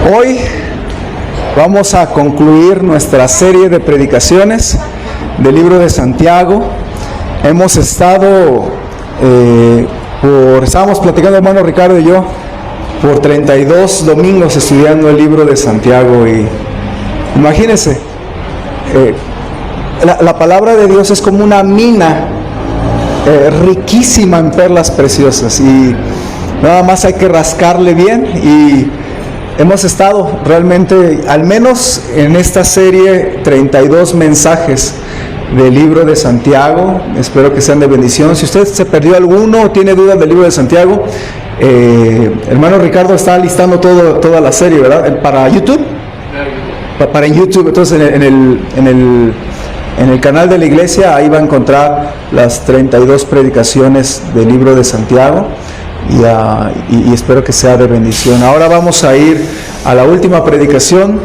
Hoy vamos a concluir nuestra serie de predicaciones del libro de Santiago. Hemos estado, estábamos platicando, hermano Ricardo y yo, por 32 domingos estudiando el libro de Santiago. Y imagínense, la palabra de Dios es como una mina riquísima en perlas preciosas, y nada más hay que rascarle bien. Y hemos estado realmente, al menos en esta serie, 32 mensajes del libro de Santiago. Espero que sean de bendición. Si usted se perdió alguno o tiene dudas del libro de Santiago, hermano Ricardo está listando toda la serie, ¿verdad? Para YouTube. Para YouTube. Entonces en el canal de la iglesia, ahí va a encontrar las 32 predicaciones del libro de Santiago. Y espero que sea de bendición. Ahora vamos a ir a la última predicación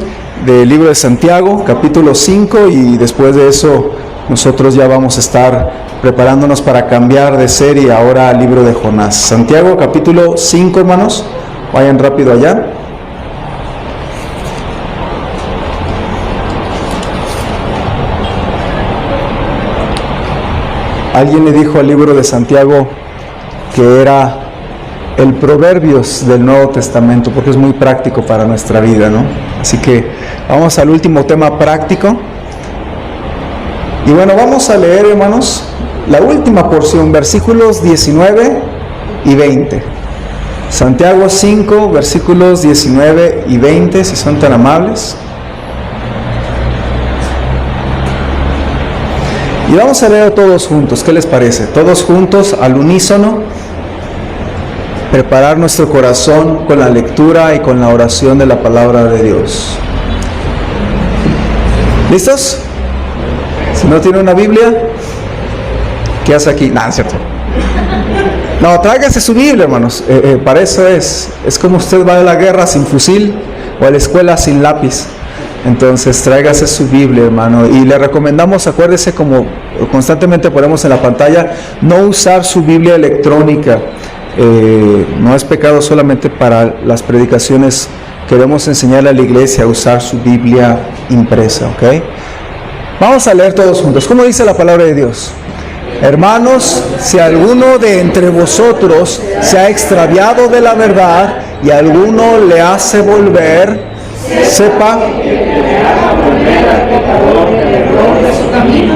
del libro de Santiago, capítulo 5, y después de eso nosotros ya vamos a estar preparándonos para cambiar de serie ahora al libro de Jonás. Santiago, capítulo 5, hermanos, vayan rápido allá. Alguien le dijo al libro de Santiago que era el Proverbios del Nuevo Testamento, porque es muy práctico para nuestra vida, ¿no? Así que vamos al último tema práctico. Y bueno, vamos a leer, hermanos, la última porción, versículos 19 y 20. Santiago 5, versículos 19 y 20, si son tan amables. Y vamos a leer todos juntos, ¿qué les parece? Todos juntos, al unísono. Preparar nuestro corazón con la lectura y con la oración de la palabra de Dios. ¿Listos? Si no tiene una Biblia, ¿qué hace aquí? Nada, es cierto. No, tráigase su Biblia, hermanos. Para eso es como usted va a la guerra sin fusil o a la escuela sin lápiz. Entonces tráigase su Biblia, hermano, y le recomendamos, acuérdese, como constantemente ponemos en la pantalla, no usar su Biblia electrónica. No es pecado solamente para las predicaciones. Queremos enseñarle a la iglesia a usar su Biblia impresa, ¿ok? Vamos a leer todos juntos. ¿Cómo dice la palabra de Dios? Hermanos, si alguno de entre vosotros se ha extraviado de la verdad y alguno le hace volver, sepa que le haga volver al pecador del error de su camino,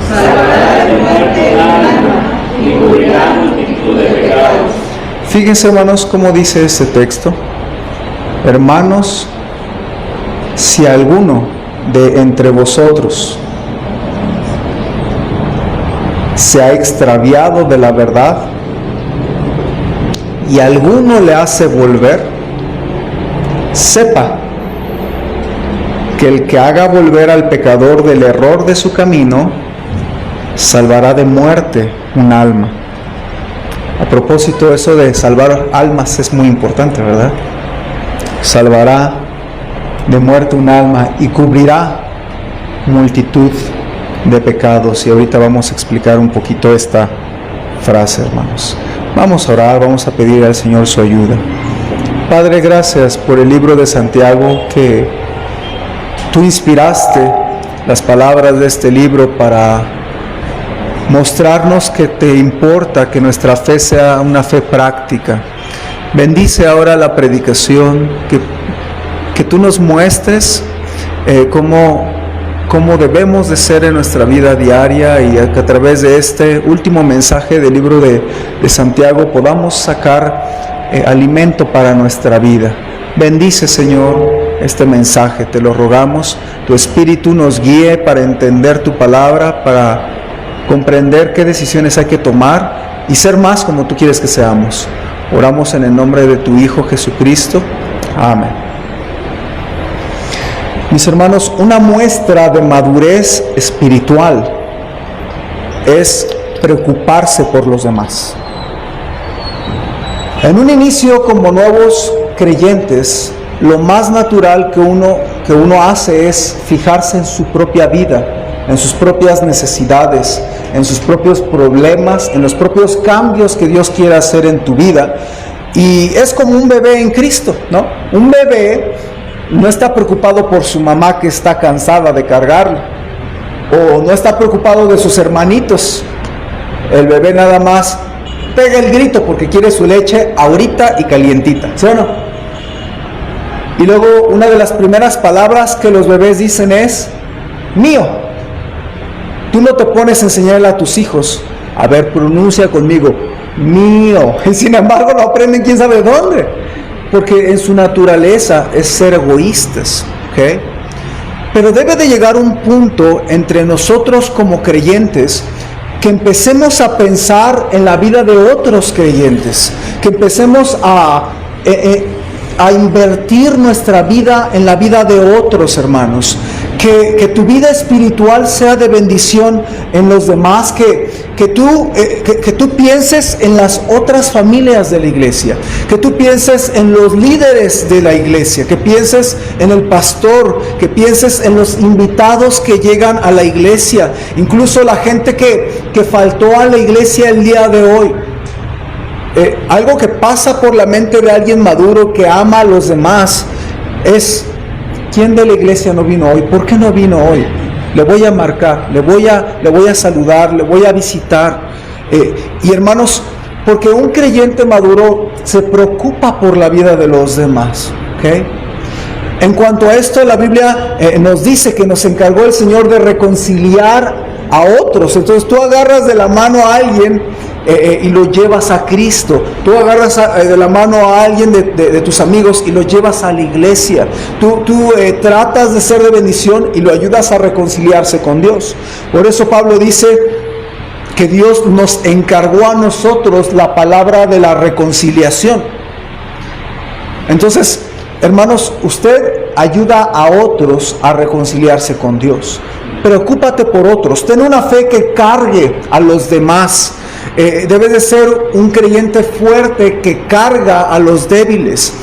salvará de muerte el alma y cubrirá multitud de pecados. Fíjense, hermanos, cómo dice este texto. Hermanos, si alguno de entre vosotros se ha extraviado de la verdad y alguno le hace volver, sepa que el que haga volver al pecador del error de su camino, salvará de muerte un alma. A propósito, eso de salvar almas es muy importante, ¿verdad? Salvará de muerte un alma y cubrirá multitud de pecados. Y ahorita vamos a explicar un poquito esta frase, hermanos. Vamos a orar, vamos a pedir al Señor su ayuda. Padre, gracias por el libro de Santiago, que tú inspiraste las palabras de este libro para mostrarnos que te importa que nuestra fe sea una fe práctica. Bendice ahora la predicación, que tú nos muestres cómo debemos de ser en nuestra vida diaria, y que a través de este último mensaje del libro de Santiago podamos sacar alimento para nuestra vida. Bendice, Señor, este mensaje, te lo rogamos. Tu Espíritu nos guíe para entender tu palabra, para comprender qué decisiones hay que tomar y ser más como tú quieres que seamos. Oramos en el nombre de tu Hijo Jesucristo. Amén. Mis hermanos, una muestra de madurez espiritual es preocuparse por los demás. En un inicio, como nuevos creyentes, lo más natural que uno hace es fijarse en su propia vida, en sus propias necesidades, en sus propios problemas, en los propios cambios que Dios quiere hacer en tu vida. Y es como un bebé en Cristo, ¿no? Un bebé no está preocupado por su mamá que está cansada de cargarlo, o no está preocupado de sus hermanitos. El bebé nada más pega el grito porque quiere su leche ahorita y calientita, ¿sí o no? Y luego una de las primeras palabras que los bebés dicen es mío. Tú no te pones a enseñarle a tus hijos, a ver, pronuncia conmigo, mío, y sin embargo lo aprenden quién sabe dónde, porque en su naturaleza es ser egoístas, ¿ok? Pero debe de llegar un punto entre nosotros como creyentes que empecemos a pensar en la vida de otros creyentes, que empecemos a invertir nuestra vida en la vida de otros hermanos, que tu vida espiritual sea de bendición en los demás, que tú pienses en las otras familias de la iglesia, que tú pienses en los líderes de la iglesia, que pienses en el pastor, que pienses en los invitados que llegan a la iglesia, incluso la gente que faltó a la iglesia el día de hoy. Algo que pasa por la mente de alguien maduro que ama a los demás es: ¿quién de la iglesia no vino hoy? ¿Por qué no vino hoy? Le voy a marcar, le voy a saludar, le voy a visitar. Y hermanos, porque un creyente maduro se preocupa por la vida de los demás, ¿ok? En cuanto a esto, la Biblia nos dice que nos encargó el Señor de reconciliar a otros. Entonces tú agarras de la mano a alguien y lo llevas a Cristo. Tú agarras de la mano a alguien de tus amigos y lo llevas a la iglesia. Tú tratas de ser de bendición y lo ayudas a reconciliarse con Dios. Por eso Pablo dice que Dios nos encargó a nosotros la palabra de la reconciliación. Entonces, hermanos, usted ayuda a otros a reconciliarse con Dios. Preocúpate por otros. Ten una fe que cargue a los demás. Debes de ser un creyente fuerte que carga a los débiles,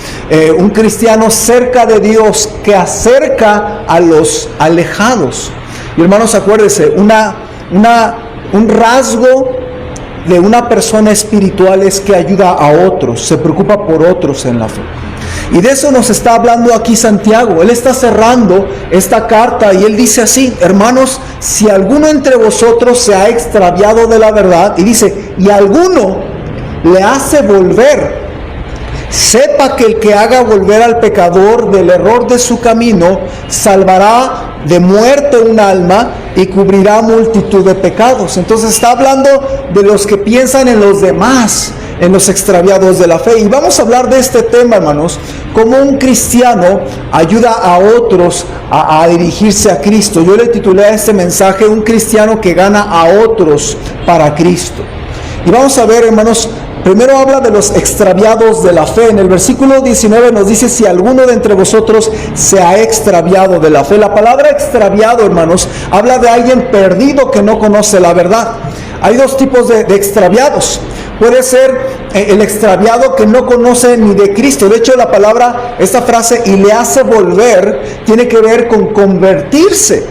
un cristiano cerca de Dios que acerca a los alejados. Y hermanos, acuérdense, un rasgo de una persona espiritual es que ayuda a otros, se preocupa por otros en la fe. Y de eso nos está hablando aquí Santiago. Él está cerrando esta carta y él dice así: hermanos, si alguno entre vosotros se ha extraviado de la verdad, y dice, y alguno le hace volver, sepa que el que haga volver al pecador del error de su camino, salvará de muerte un alma y cubrirá multitud de pecados. Entonces está hablando de los que piensan en los demás, en los extraviados de la fe. Y vamos a hablar de este tema, hermanos, cómo un cristiano ayuda a otros a dirigirse a Cristo. Yo le titulé a este mensaje: un cristiano que gana a otros para Cristo. Y vamos a ver, hermanos, primero habla de los extraviados de la fe. En el versículo 19 nos dice: si alguno de entre vosotros se ha extraviado de la fe. La palabra extraviado, hermanos, habla de alguien perdido que no conoce la verdad. Hay dos tipos de extraviados. Puede ser el extraviado que no conoce ni de Cristo. De hecho, la palabra, esta frase, y le hace volver, tiene que ver con convertirse,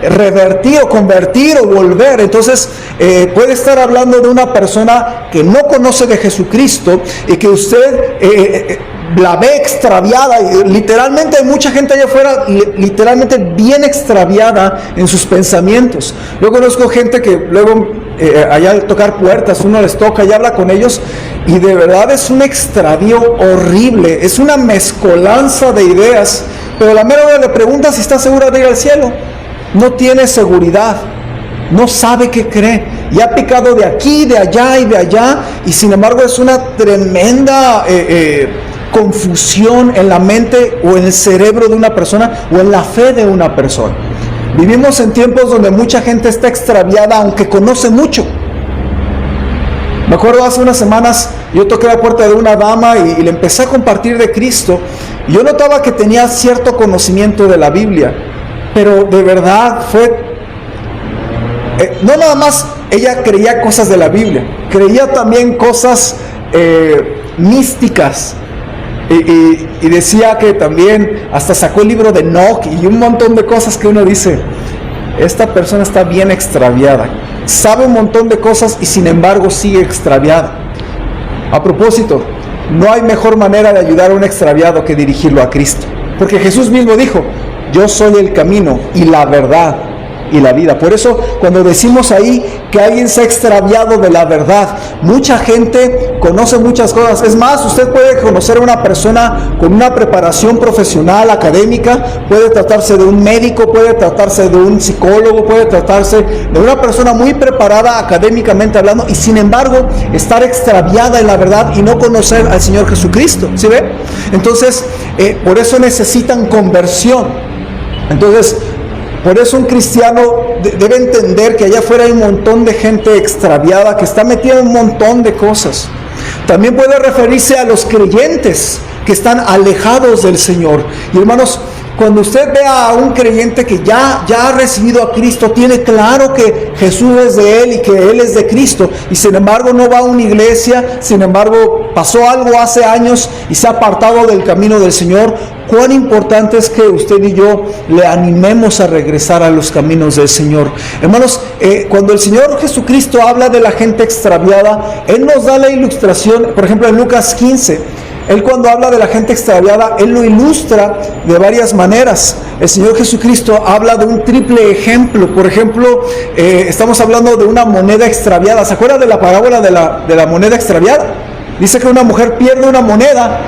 revertir o convertir o volver. Entonces puede estar hablando de una persona que no conoce de Jesucristo y que usted la ve extraviada. Literalmente hay mucha gente allá afuera literalmente bien extraviada en sus pensamientos. Yo conozco gente que luego allá al tocar puertas uno les toca y habla con ellos, y de verdad es un extravío horrible, es una mezcolanza de ideas, pero la mera hora le pregunta si está segura de ir al cielo. No tiene seguridad, no sabe qué cree, y ha picado de aquí, de allá y de allá, y sin embargo es una tremenda confusión en la mente o en el cerebro de una persona o en la fe de una persona. Vivimos en tiempos donde mucha gente está extraviada aunque conoce mucho. Me acuerdo hace unas semanas yo toqué la puerta de una dama y le empecé a compartir de Cristo, y yo notaba que tenía cierto conocimiento de la Biblia, pero de verdad fue no nada más ella creía cosas de la Biblia, creía también cosas místicas, y decía que también hasta sacó el libro de Enoch y un montón de cosas que uno dice: esta persona está bien extraviada, sabe un montón de cosas y sin embargo sigue extraviada. A propósito, no hay mejor manera de ayudar a un extraviado que dirigirlo a Cristo. Porque Jesús mismo dijo, yo soy el camino y la verdad y la vida. Por eso cuando decimos ahí que alguien se ha extraviado de la verdad, mucha gente conoce muchas cosas. Es más, usted puede conocer a una persona con una preparación profesional, académica, puede tratarse de un médico, puede tratarse de un psicólogo, puede tratarse de una persona muy preparada académicamente hablando, y sin embargo estar extraviada en la verdad y no conocer al Señor Jesucristo. ¿Sí ve? Entonces, por eso necesitan conversión. Entonces, por eso un cristiano debe entender que allá afuera hay un montón de gente extraviada que está metida en un montón de cosas. También puede referirse a los creyentes que están alejados del Señor. Y hermanos, cuando usted vea a un creyente que ya ha recibido a Cristo, tiene claro que Jesús es de él y que él es de Cristo, y sin embargo no va a una iglesia, sin embargo pasó algo hace años y se ha apartado del camino del Señor, cuán importante es que usted y yo le animemos a regresar a los caminos del Señor. Hermanos, cuando el Señor Jesucristo habla de la gente extraviada, Él nos da la ilustración, por ejemplo en Lucas 15, Él cuando habla de la gente extraviada, Él lo ilustra de varias maneras. El Señor Jesucristo habla de un triple ejemplo. Por ejemplo, estamos hablando de una moneda extraviada. ¿Se acuerdan de la parábola de la moneda extraviada? Dice que una mujer pierde una moneda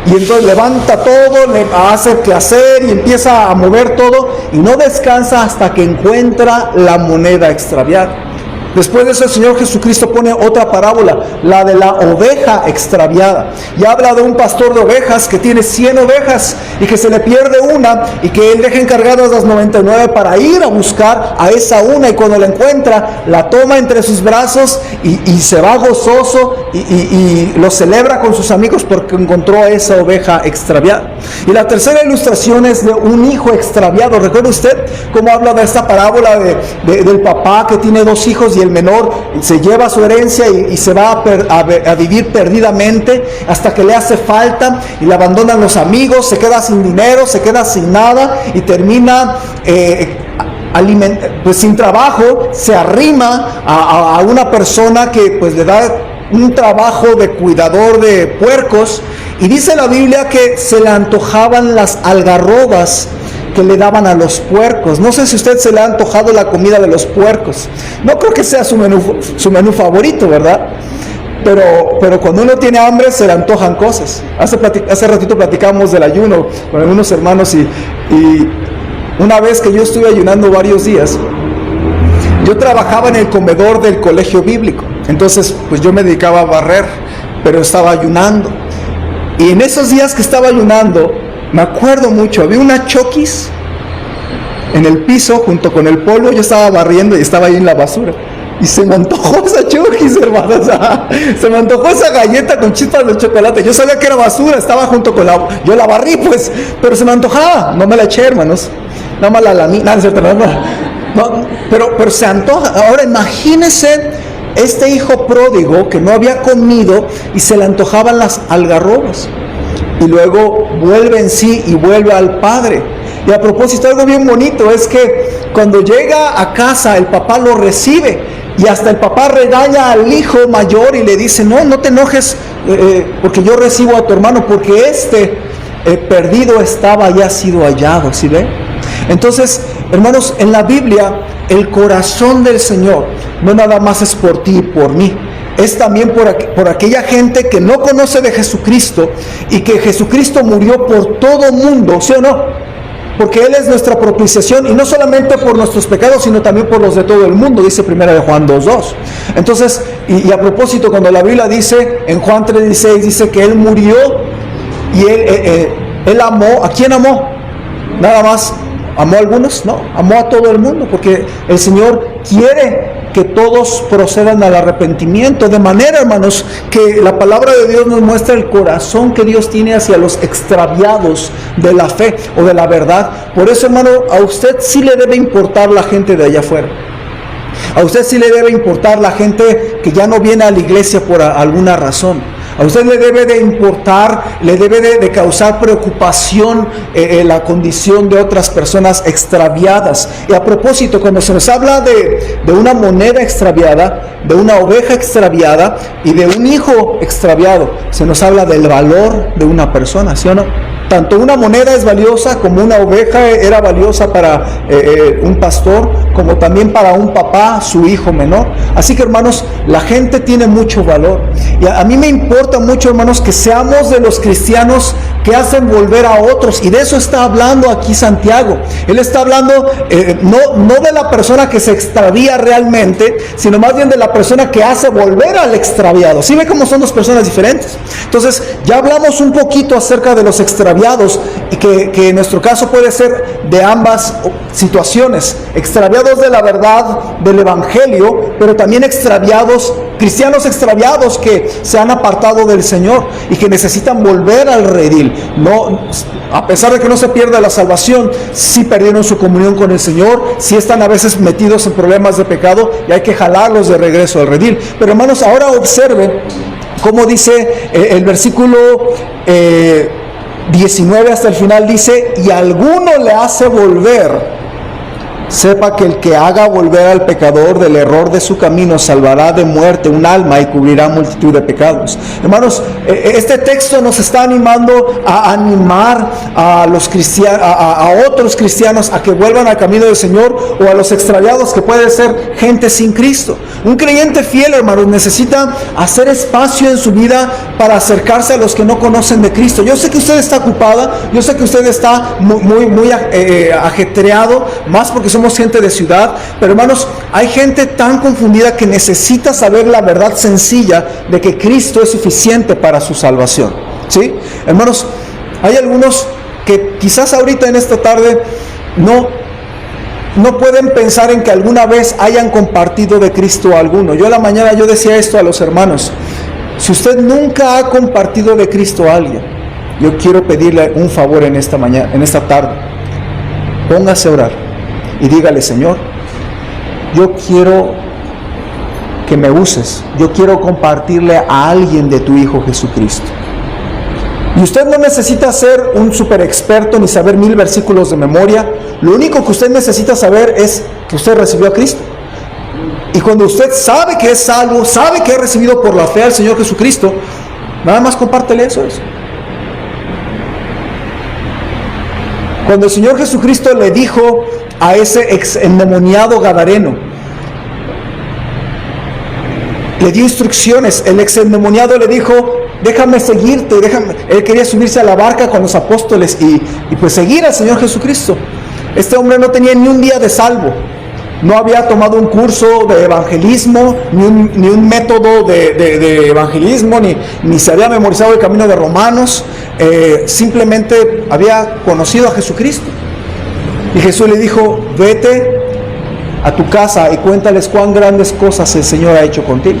y entonces levanta todo, le hace que hacer y empieza a mover todo y no descansa hasta que encuentra la moneda extraviada. Después de eso el Señor Jesucristo pone otra parábola, la de la oveja extraviada, y habla de un pastor de ovejas que tiene 100 ovejas y que se le pierde una y que él deja encargadas las 99 para ir a buscar a esa una, y cuando la encuentra la toma entre sus brazos y se va gozoso y lo celebra con sus amigos porque encontró a esa oveja extraviada. Y la tercera ilustración es de un hijo extraviado. ¿Recuerda usted cómo habla de esta parábola del papá que tiene 2 hijos y el menor se lleva su herencia y se va a vivir perdidamente hasta que le hace falta y le abandonan los amigos, se queda sin dinero, se queda sin nada y termina pues sin trabajo? Se arrima a una persona que pues le da un trabajo de cuidador de puercos, y dice la Biblia que se le antojaban las algarrobas que le daban a los puercos. No sé si a usted se le ha antojado la comida de los puercos. No creo que sea su menú favorito, ¿verdad? Pero cuando uno tiene hambre se le antojan cosas. Hace ratito platicamos del ayuno con algunos hermanos y una vez que yo estuve ayunando varios días, yo trabajaba en el comedor del colegio bíblico. Entonces pues yo me dedicaba a barrer, pero estaba ayunando. Y en esos días que estaba ayunando, me acuerdo mucho, había una choquis en el piso junto con el polvo. Yo estaba barriendo y estaba ahí en la basura y se me antojó esa choquis, hermanos. Se me antojó esa galleta con chispas de chocolate. Yo sabía que era basura, estaba junto con yo la barrí pues, pero se me antojaba. No me la eché, hermanos, nada más la lamí. Pero se antoja. Ahora imagínense este hijo pródigo que no había comido y se le antojaban las algarrobas. Y luego vuelve en sí y vuelve al padre. Y a propósito, algo bien bonito es que cuando llega a casa el papá lo recibe y hasta el papá regaña al hijo mayor y le dice: no te enojes porque yo recibo a tu hermano, porque perdido estaba y ha sido hallado. ¿Sí ve? Entonces, hermanos, en la Biblia el corazón del Señor no nada más es por ti y por mí, es también por aquella gente que no conoce de Jesucristo y que Jesucristo murió por todo mundo, ¿sí o no? Porque Él es nuestra propiciación, y no solamente por nuestros pecados, sino también por los de todo el mundo, dice 1 Juan 2:2. Entonces, y a propósito, cuando la Biblia dice, en Juan 3:16, dice que Él murió y Él amó. ¿A quién amó? Nada más. ¿Amó a algunos? No, amó a todo el mundo, porque el Señor quiere que todos procedan al arrepentimiento, de manera, hermanos, que la palabra de Dios nos muestra el corazón que Dios tiene hacia los extraviados de la fe o de la verdad. Por eso, hermano, a usted sí le debe importar la gente de allá afuera. A usted sí le debe importar la gente que ya no viene a la iglesia por alguna razón. A usted le debe de importar, le debe de causar preocupación la condición de otras personas extraviadas. Y a propósito, cuando se nos habla de una moneda extraviada, de una oveja extraviada y de un hijo extraviado, se nos habla del valor de una persona, ¿sí o no? Tanto una moneda es valiosa como una oveja era valiosa para un pastor, como también para un papá, su hijo menor. Así que, hermanos, la gente tiene mucho valor. Y a mí me importa mucho, hermanos, que seamos de los cristianos que hacen volver a otros. Y de eso está hablando aquí Santiago. Él está hablando no de la persona que se extravía realmente, sino más bien de la persona que hace volver al extraviado. ¿Sí ve cómo son dos personas diferentes? Entonces, ya hablamos un poquito acerca de los extraviados, y que en nuestro caso puede ser de ambas situaciones: extraviados de la verdad del evangelio, pero también extraviados, cristianos extraviados que se han apartado del Señor y que necesitan volver al redil. No, a pesar de que no se pierda la salvación, sí perdieron su comunión con el Señor, sí están a veces metidos en problemas de pecado y hay que jalarlos de regreso al redil. Pero, hermanos, ahora observen cómo dice el versículo 19 hasta el final. Dice: y alguno le hace volver, sepa que el que haga volver al pecador del error de su camino salvará de muerte un alma y cubrirá multitud de pecados. Hermanos, este texto nos está animando a animar a los cristianos, a otros cristianos, a que vuelvan al camino del Señor, o a los extraviados, que puede ser gente sin Cristo. Un creyente fiel, hermanos, necesita hacer espacio en su vida para acercarse a los que no conocen de Cristo. Yo sé que usted está ocupada, yo sé que usted está muy ajetreado, más porque somos gente de ciudad, pero, hermanos, hay gente tan confundida que necesita saber la verdad sencilla de que Cristo es suficiente para su salvación. ¿Sí? Hermanos, hay algunos que quizás ahorita en esta tarde no pueden pensar en que alguna vez hayan compartido de Cristo a alguno. Yo en la mañana yo decía esto a los hermanos: si usted nunca ha compartido de Cristo a alguien, yo quiero pedirle un favor en esta mañana, en esta tarde. Póngase a orar y dígale: Señor, yo quiero que me uses, yo quiero compartirle a alguien de tu Hijo Jesucristo. Y usted no necesita ser un super experto ni saber 1000 versículos de memoria. Lo único que usted necesita saber es que usted recibió a Cristo. Y cuando usted sabe que es salvo, sabe que ha recibido por la fe al Señor Jesucristo, nada más compártele eso. Cuando el Señor Jesucristo le dijo a ese ex endemoniado gadareno, le dio instrucciones, el ex endemoniado le dijo: déjame seguirte, Él quería subirse a la barca con los apóstoles y pues seguir al Señor Jesucristo. Este hombre no tenía ni un día de salvo, no había tomado un curso de evangelismo, ni un método de evangelismo, ni se había memorizado el camino de Romanos, simplemente había conocido a Jesucristo. Y Jesús le dijo: vete a tu casa y cuéntales cuán grandes cosas el Señor ha hecho contigo.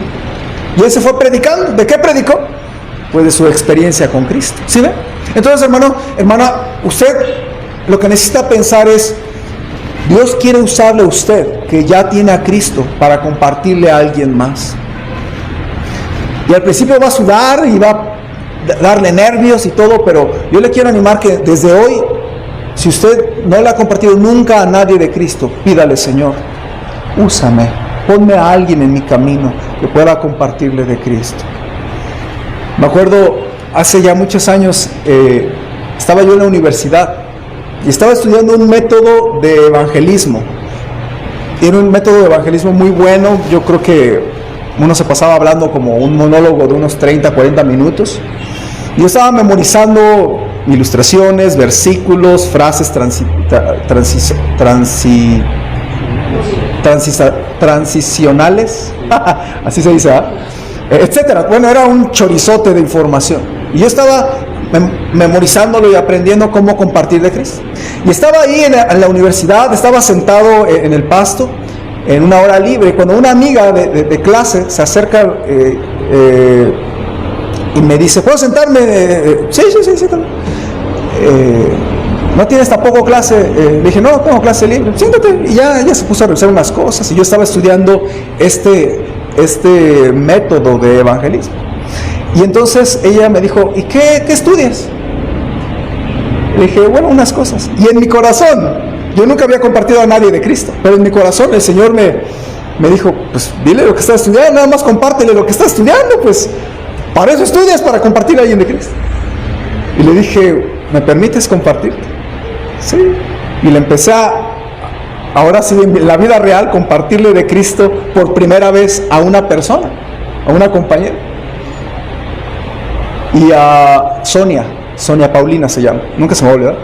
Y él se fue predicando. ¿De qué predicó? Pues de su experiencia con Cristo. ¿Sí ve? Entonces, hermana, usted lo que necesita pensar es: Dios quiere usarle a usted, que ya tiene a Cristo, para compartirle a alguien más. Y al principio va a sudar y va a darle nervios y todo, pero yo le quiero animar que desde hoy, si usted no le ha compartido nunca a nadie de Cristo, pídale: Señor, úsame, ponme a alguien en mi camino que pueda compartirle de Cristo. Me acuerdo, hace ya muchos años, estaba yo en la universidad y estaba estudiando un método de evangelismo. Era un método de evangelismo muy bueno. Yo creo que uno se pasaba hablando como un monólogo de unos 30, 40 minutos. Yo estaba memorizando ilustraciones, versículos, frases transicionales, así se dice, etcétera. Bueno, era un chorizote de información. Y yo estaba memorizándolo y aprendiendo cómo compartir de Cristo. Y estaba ahí en la universidad, estaba sentado en el pasto, en una hora libre, cuando una amiga de clase se acerca y me dice: ¿puedo sentarme? Sí, siéntame. ¿No tienes tampoco clase? Le dije: no, tengo clase libre. Siéntate. Y ya se puso a revisar unas cosas, y yo estaba estudiando este método de evangelismo. Y entonces ella me dijo: ¿y qué estudias? Le dije: bueno, unas cosas. Y en mi corazón, yo nunca había compartido a nadie de Cristo, pero en mi corazón el Señor me dijo: pues dile lo que estás estudiando, nada más compártele lo que estás estudiando, pues para eso estudias, para compartir a alguien de Cristo. Y le dije: ¿me permites compartirte? Sí. Y le empecé ahora sí, en la vida real, compartirle de Cristo por primera vez a una persona, a una compañera. Y a Sonia Paulina se llama, nunca se me va a olvidar.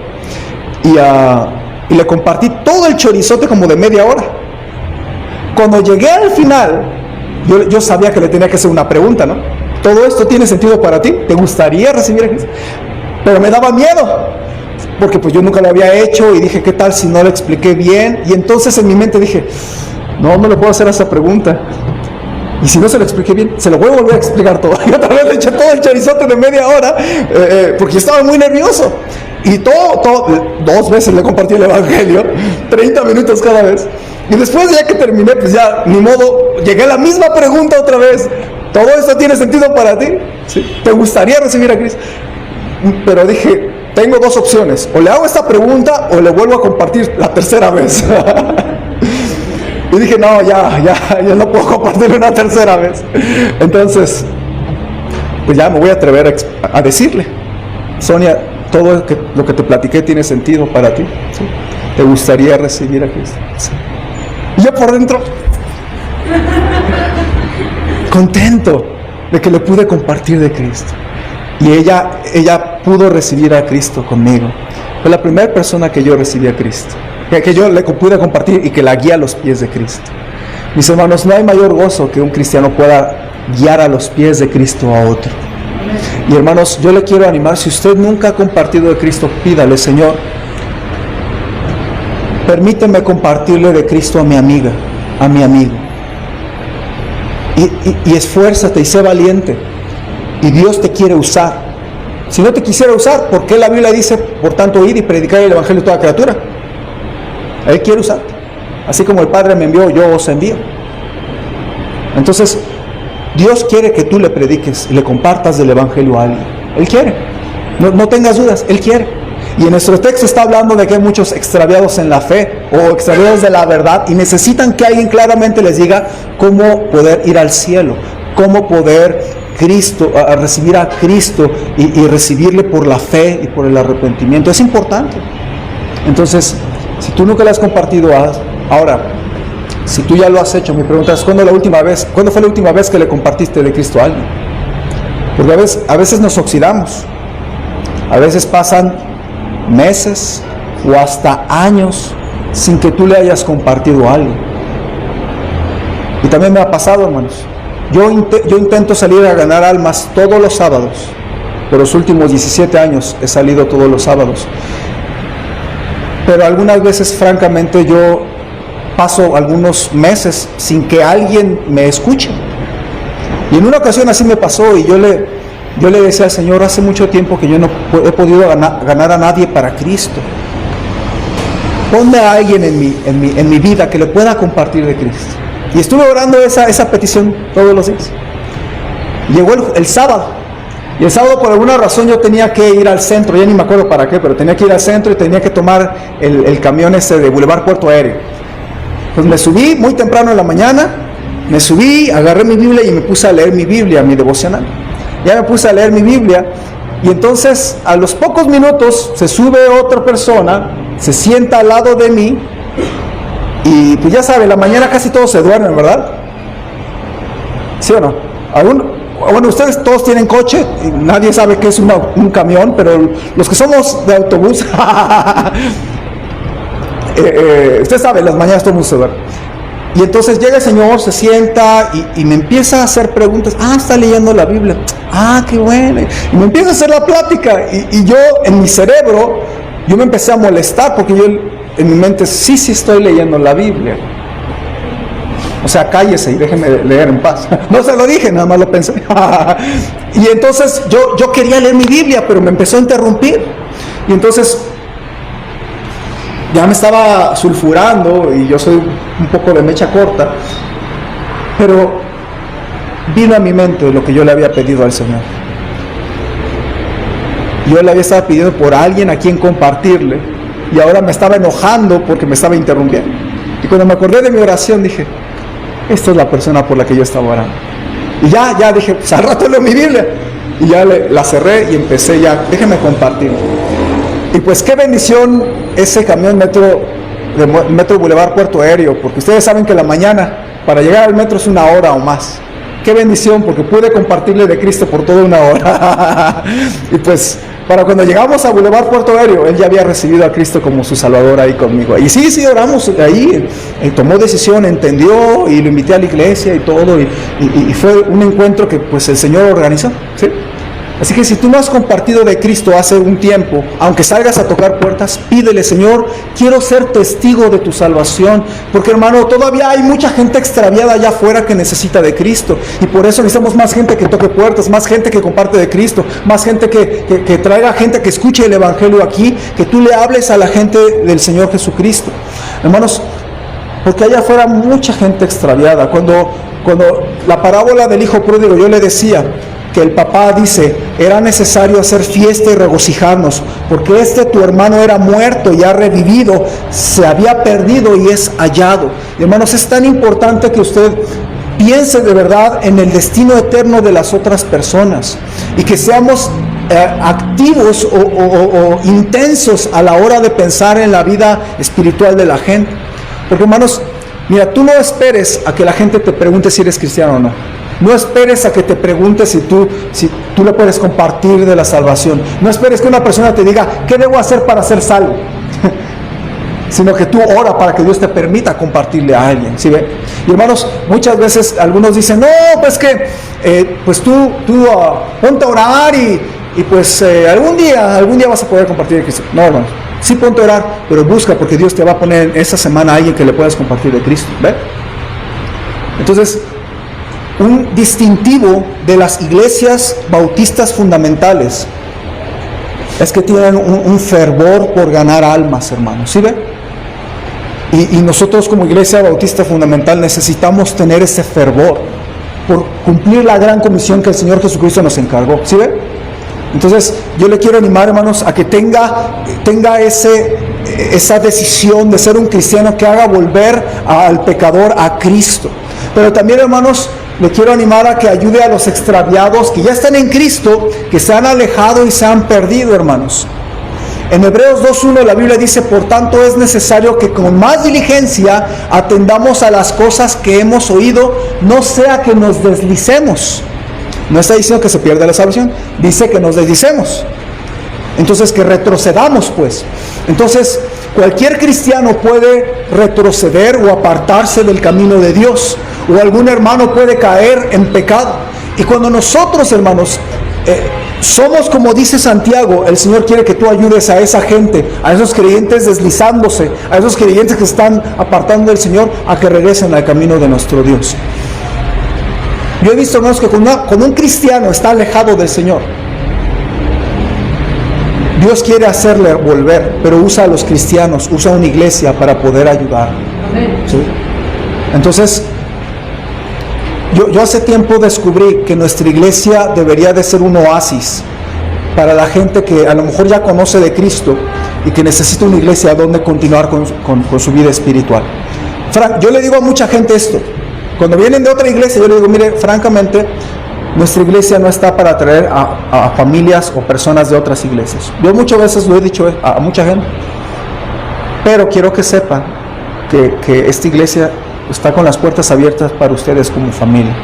Y le compartí todo el chorizote como de media hora. Cuando llegué al final, yo sabía que le tenía que hacer una pregunta, ¿no? ¿Todo esto tiene sentido para ti? ¿Te gustaría recibir a Cristo? Pero me daba miedo, porque pues yo nunca lo había hecho y dije, ¿qué tal si no lo expliqué bien? Y entonces en mi mente dije, no le puedo hacer esa pregunta. Y si no se lo expliqué bien, se lo voy a volver a explicar todo. Y otra vez le eché todo el chorizote de media hora, porque yo estaba muy nervioso. Y dos veces le compartí el evangelio, 30 minutos cada vez. Y después ya que terminé, pues ya, ni modo, llegué a la misma pregunta otra vez. ¿Todo esto tiene sentido para ti? ¿Sí? ¿Te gustaría recibir a Cristo? Pero dije, tengo dos opciones. O le hago esta pregunta o le vuelvo a compartir la tercera vez. Y dije, no, ya no puedo compartirlo una tercera vez. Entonces, pues ya me voy a atrever a decirle, Sonia, todo lo que te platiqué tiene sentido para ti. ¿Sí? ¿Te gustaría recibir a Cristo? Sí. Y yo por dentro, contento de que le pude compartir de Cristo. Y ella pudo recibir a Cristo conmigo. Fue la primera persona que yo recibí a Cristo, que yo le pude compartir y que la guía a los pies de Cristo. Mis hermanos, no hay mayor gozo que un cristiano pueda guiar a los pies de Cristo a otro. Y hermanos, yo le quiero animar, si usted nunca ha compartido de Cristo, pídale, Señor, permíteme compartirle de Cristo a mi amiga, a mi amigo. Y esfuérzate y sé valiente. Y Dios te quiere usar. Si no te quisiera usar, ¿por qué la Biblia dice, por tanto, ir y predicar el evangelio a toda criatura? Él quiere usarte. Así como el Padre me envió, yo os envío. Entonces, Dios quiere que tú le prediques y le compartas del evangelio a alguien. Él quiere. No tengas dudas, Él quiere. Y en nuestro texto está hablando de que hay muchos extraviados en la fe o extraviados de la verdad y necesitan que alguien claramente les diga cómo poder ir al cielo, cómo poder recibir a Cristo y recibirle por la fe y por el arrepentimiento. Es importante. Entonces, si tú nunca le has compartido, ahora, si tú ya lo has hecho, mi pregunta es, ¿cuándo fue la última vez que le compartiste de Cristo a alguien? Porque a veces nos oxidamos, a veces pasan meses o hasta años sin que tú le hayas compartido a alguien. Y también me ha pasado, hermanos. Yo intento salir a ganar almas todos los sábados. Por los últimos 17 años he salido todos los sábados. Pero algunas veces, francamente, yo paso algunos meses sin que alguien me escuche. Y en una ocasión así me pasó y yo le decía al Señor, hace mucho tiempo que yo no he podido ganar a nadie para Cristo. Ponme a alguien en mi vida que le pueda compartir de Cristo. Y estuve orando esa petición todos los días. Llegó el sábado. Y el sábado por alguna razón yo tenía que ir al centro, ya ni me acuerdo para qué, pero tenía que ir al centro y tenía que tomar el camión ese de Boulevard Puerto Aéreo. Pues me subí muy temprano en la mañana, agarré mi Biblia y me puse a leer mi Biblia, mi devocional. Ya me puse a leer mi Biblia y entonces a los pocos minutos se sube otra persona, se sienta al lado de mí y pues ya sabe, la mañana casi todos se duermen, ¿verdad? ¿Sí o no? Bueno, ustedes todos tienen coche y nadie sabe qué es un camión, pero los que somos de autobús, usted sabe, las mañanas todo el mundo se duerme. Y entonces llega el Señor, se sienta y me empieza a hacer preguntas. Está leyendo la Biblia. Qué bueno. Y me empieza a hacer la plática. Y yo, en mi cerebro, yo me empecé a molestar porque yo en mi mente, sí estoy leyendo la Biblia. O sea, cállese y déjeme leer en paz. No se lo dije, nada más lo pensé. Y entonces yo quería leer mi Biblia, pero me empezó a interrumpir. Y entonces ya me estaba sulfurando y yo soy un poco de mecha corta, pero vino a mi mente lo que yo le había pedido al Señor. Yo le había estado pidiendo por alguien a quien compartirle y ahora me estaba enojando porque me estaba interrumpiendo. Y cuando me acordé de mi oración dije, esta es la persona por la que yo estaba orando. Y ya dije, pues al rato leo mi Biblia. Y ya la cerré y empecé déjeme compartir. pues qué bendición ese camión Metro Boulevard Puerto Aéreo, porque ustedes saben que la mañana para llegar al metro es 1 hora o más. Qué bendición, porque pude compartirle de Cristo por toda 1 hora. Y pues para cuando llegamos a Boulevard Puerto Aéreo, él ya había recibido a Cristo como su Salvador ahí conmigo. Y sí, oramos ahí, tomó decisión, entendió, y lo invité a la iglesia y todo, y fue un encuentro que pues el Señor organizó, ¿sí? Así que si tú no has compartido de Cristo hace un tiempo, aunque salgas a tocar puertas, pídele: Señor, quiero ser testigo de tu salvación, porque hermano, todavía hay mucha gente extraviada allá afuera que necesita de Cristo, y por eso necesitamos más gente que toque puertas, más gente que comparte de Cristo, más gente que traiga gente que escuche el Evangelio aquí, que tú le hables a la gente del Señor Jesucristo, hermanos, porque allá afuera mucha gente extraviada. Cuando la parábola del hijo pródigo, yo le decía que el papá dice: era necesario hacer fiesta y regocijarnos, porque tu hermano era muerto y ha revivido, se había perdido y es hallado. Y hermanos, es tan importante que usted piense de verdad en el destino eterno de las otras personas, y que seamos activos o intensos a la hora de pensar en la vida espiritual de la gente. Porque hermanos, mira, tú no esperes a que la gente te pregunte si eres cristiano o no. No esperes a que te pregunte si tú le puedes compartir de la salvación. No esperes que una persona te diga: ¿qué debo hacer para ser salvo? Sino que tú ora para que Dios te permita compartirle a alguien, ¿sí ve? Y hermanos, muchas veces algunos dicen: no, pues que pues tú ponte a orar y pues algún día vas a poder compartir de Cristo. No, hermanos, sí ponte a orar, pero busca, porque Dios te va a poner esta semana a alguien que le puedas compartir de Cristo, ¿ve? Entonces, un distintivo de las iglesias bautistas fundamentales es que tienen un fervor por ganar almas, hermanos, ¿sí ve? Y nosotros como iglesia bautista fundamental necesitamos tener ese fervor por cumplir la gran comisión que el Señor Jesucristo nos encargó, ¿sí ve? Entonces yo le quiero animar, hermanos, a que tenga esa decisión de ser un cristiano que haga volver al pecador a Cristo. Pero también, hermanos, le quiero animar a que ayude a los extraviados que ya están en Cristo, que se han alejado y se han perdido, hermanos. En Hebreos 2:1 la Biblia dice: por tanto es necesario que con más diligencia atendamos a las cosas que hemos oído, no sea que nos deslicemos. No está diciendo que se pierda la salvación, dice que nos deslicemos. Entonces, que retrocedamos, pues. Entonces, cualquier cristiano puede retroceder o apartarse del camino de Dios, o algún hermano puede caer en pecado. Y cuando nosotros, hermanos, somos como dice Santiago, el Señor quiere que tú ayudes a esa gente, a esos creyentes deslizándose, a esos creyentes que están apartando del Señor, a que regresen al camino de nuestro Dios. Yo he visto, hermanos, que cuando un cristiano está alejado del Señor, Dios quiere hacerle volver, pero usa a los cristianos, usa una iglesia para poder ayudar, ¿sí? Entonces, yo hace tiempo descubrí que nuestra iglesia debería de ser un oasis para la gente que a lo mejor ya conoce de Cristo y que necesita una iglesia donde continuar con su vida espiritual. Yo le digo a mucha gente esto: cuando vienen de otra iglesia, yo le digo: mire, francamente, nuestra iglesia no está para atraer a familias o personas de otras iglesias. Yo muchas veces lo he dicho a mucha gente, pero quiero que sepan que esta iglesia está con las puertas abiertas para ustedes como familia.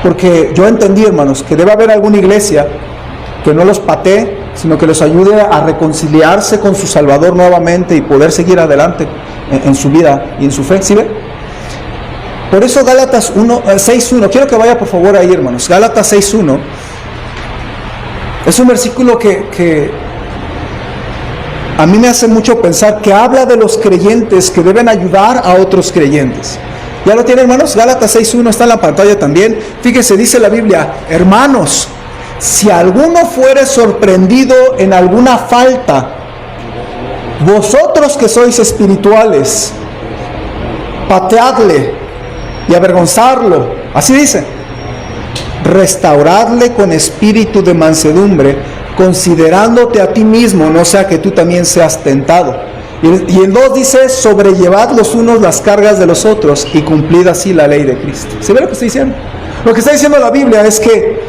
Porque yo entendí, hermanos, que debe haber alguna iglesia que no los patee, sino que los ayude a reconciliarse con su Salvador nuevamente y poder seguir adelante en su vida y en su fe, ¿sí ve? Por eso Gálatas 6:1, quiero que vaya por favor ahí, hermanos. Gálatas 6:1 es un versículo que a mí me hace mucho pensar, que habla de los creyentes que deben ayudar a otros creyentes. ¿Ya lo tienen, hermanos? Gálatas 6:1 está en la pantalla también. Fíjese, dice la Biblia: hermanos, si alguno fuere sorprendido en alguna falta, vosotros que sois espirituales, pateadle y avergonzarlo. Así dice: restauradle con espíritu de mansedumbre, considerándote a ti mismo, no sea que tú también seas tentado. Y el 2 dice: sobrellevad los unos las cargas de los otros y cumplid así la ley de Cristo. ¿Se ve lo que está diciendo? Lo que está diciendo la Biblia es que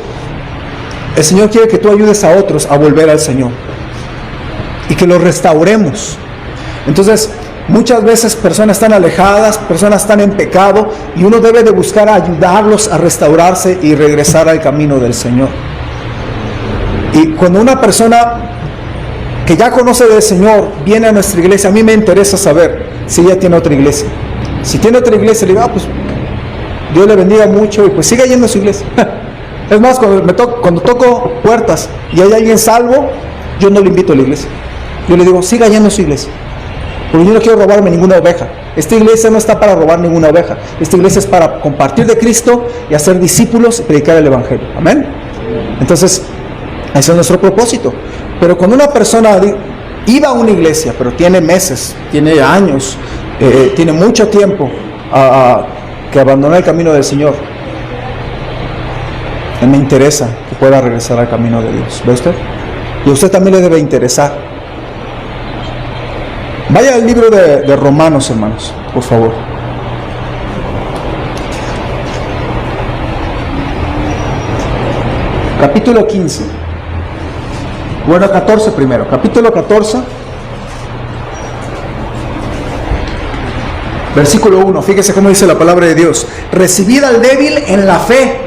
el Señor quiere que tú ayudes a otros a volver al Señor. y que los restauremos. Entonces, muchas veces personas están alejadas, personas están en pecado, y uno debe de buscar ayudarlos a restaurarse y regresar al camino del Señor. Y cuando una persona que ya conoce del Señor viene a nuestra iglesia, a mí me interesa saber si ella tiene otra iglesia. Si tiene otra iglesia, le digo, pues Dios le bendiga mucho, y pues siga yendo a su iglesia. Es más, cuando toco puertas y hay alguien salvo, yo no le invito a la iglesia. Yo le digo, siga yendo a su iglesia, porque yo no quiero robarme ninguna oveja. Esta iglesia no está para robar ninguna oveja. Esta iglesia es para compartir de Cristo y hacer discípulos y predicar el Evangelio. Amén. Entonces, ese es nuestro propósito. Pero cuando una persona iba a una iglesia, pero tiene meses, tiene años, tiene mucho tiempo que abandonó el camino del Señor, me interesa que pueda regresar al camino de Dios. ¿Ve usted? Y a usted también le debe interesar. Vaya al libro de Romanos, hermanos, por favor. Capítulo 15. Bueno, 14 primero. Capítulo 14. Versículo 1. Fíjese cómo dice la palabra de Dios. Recibid al débil en la fe,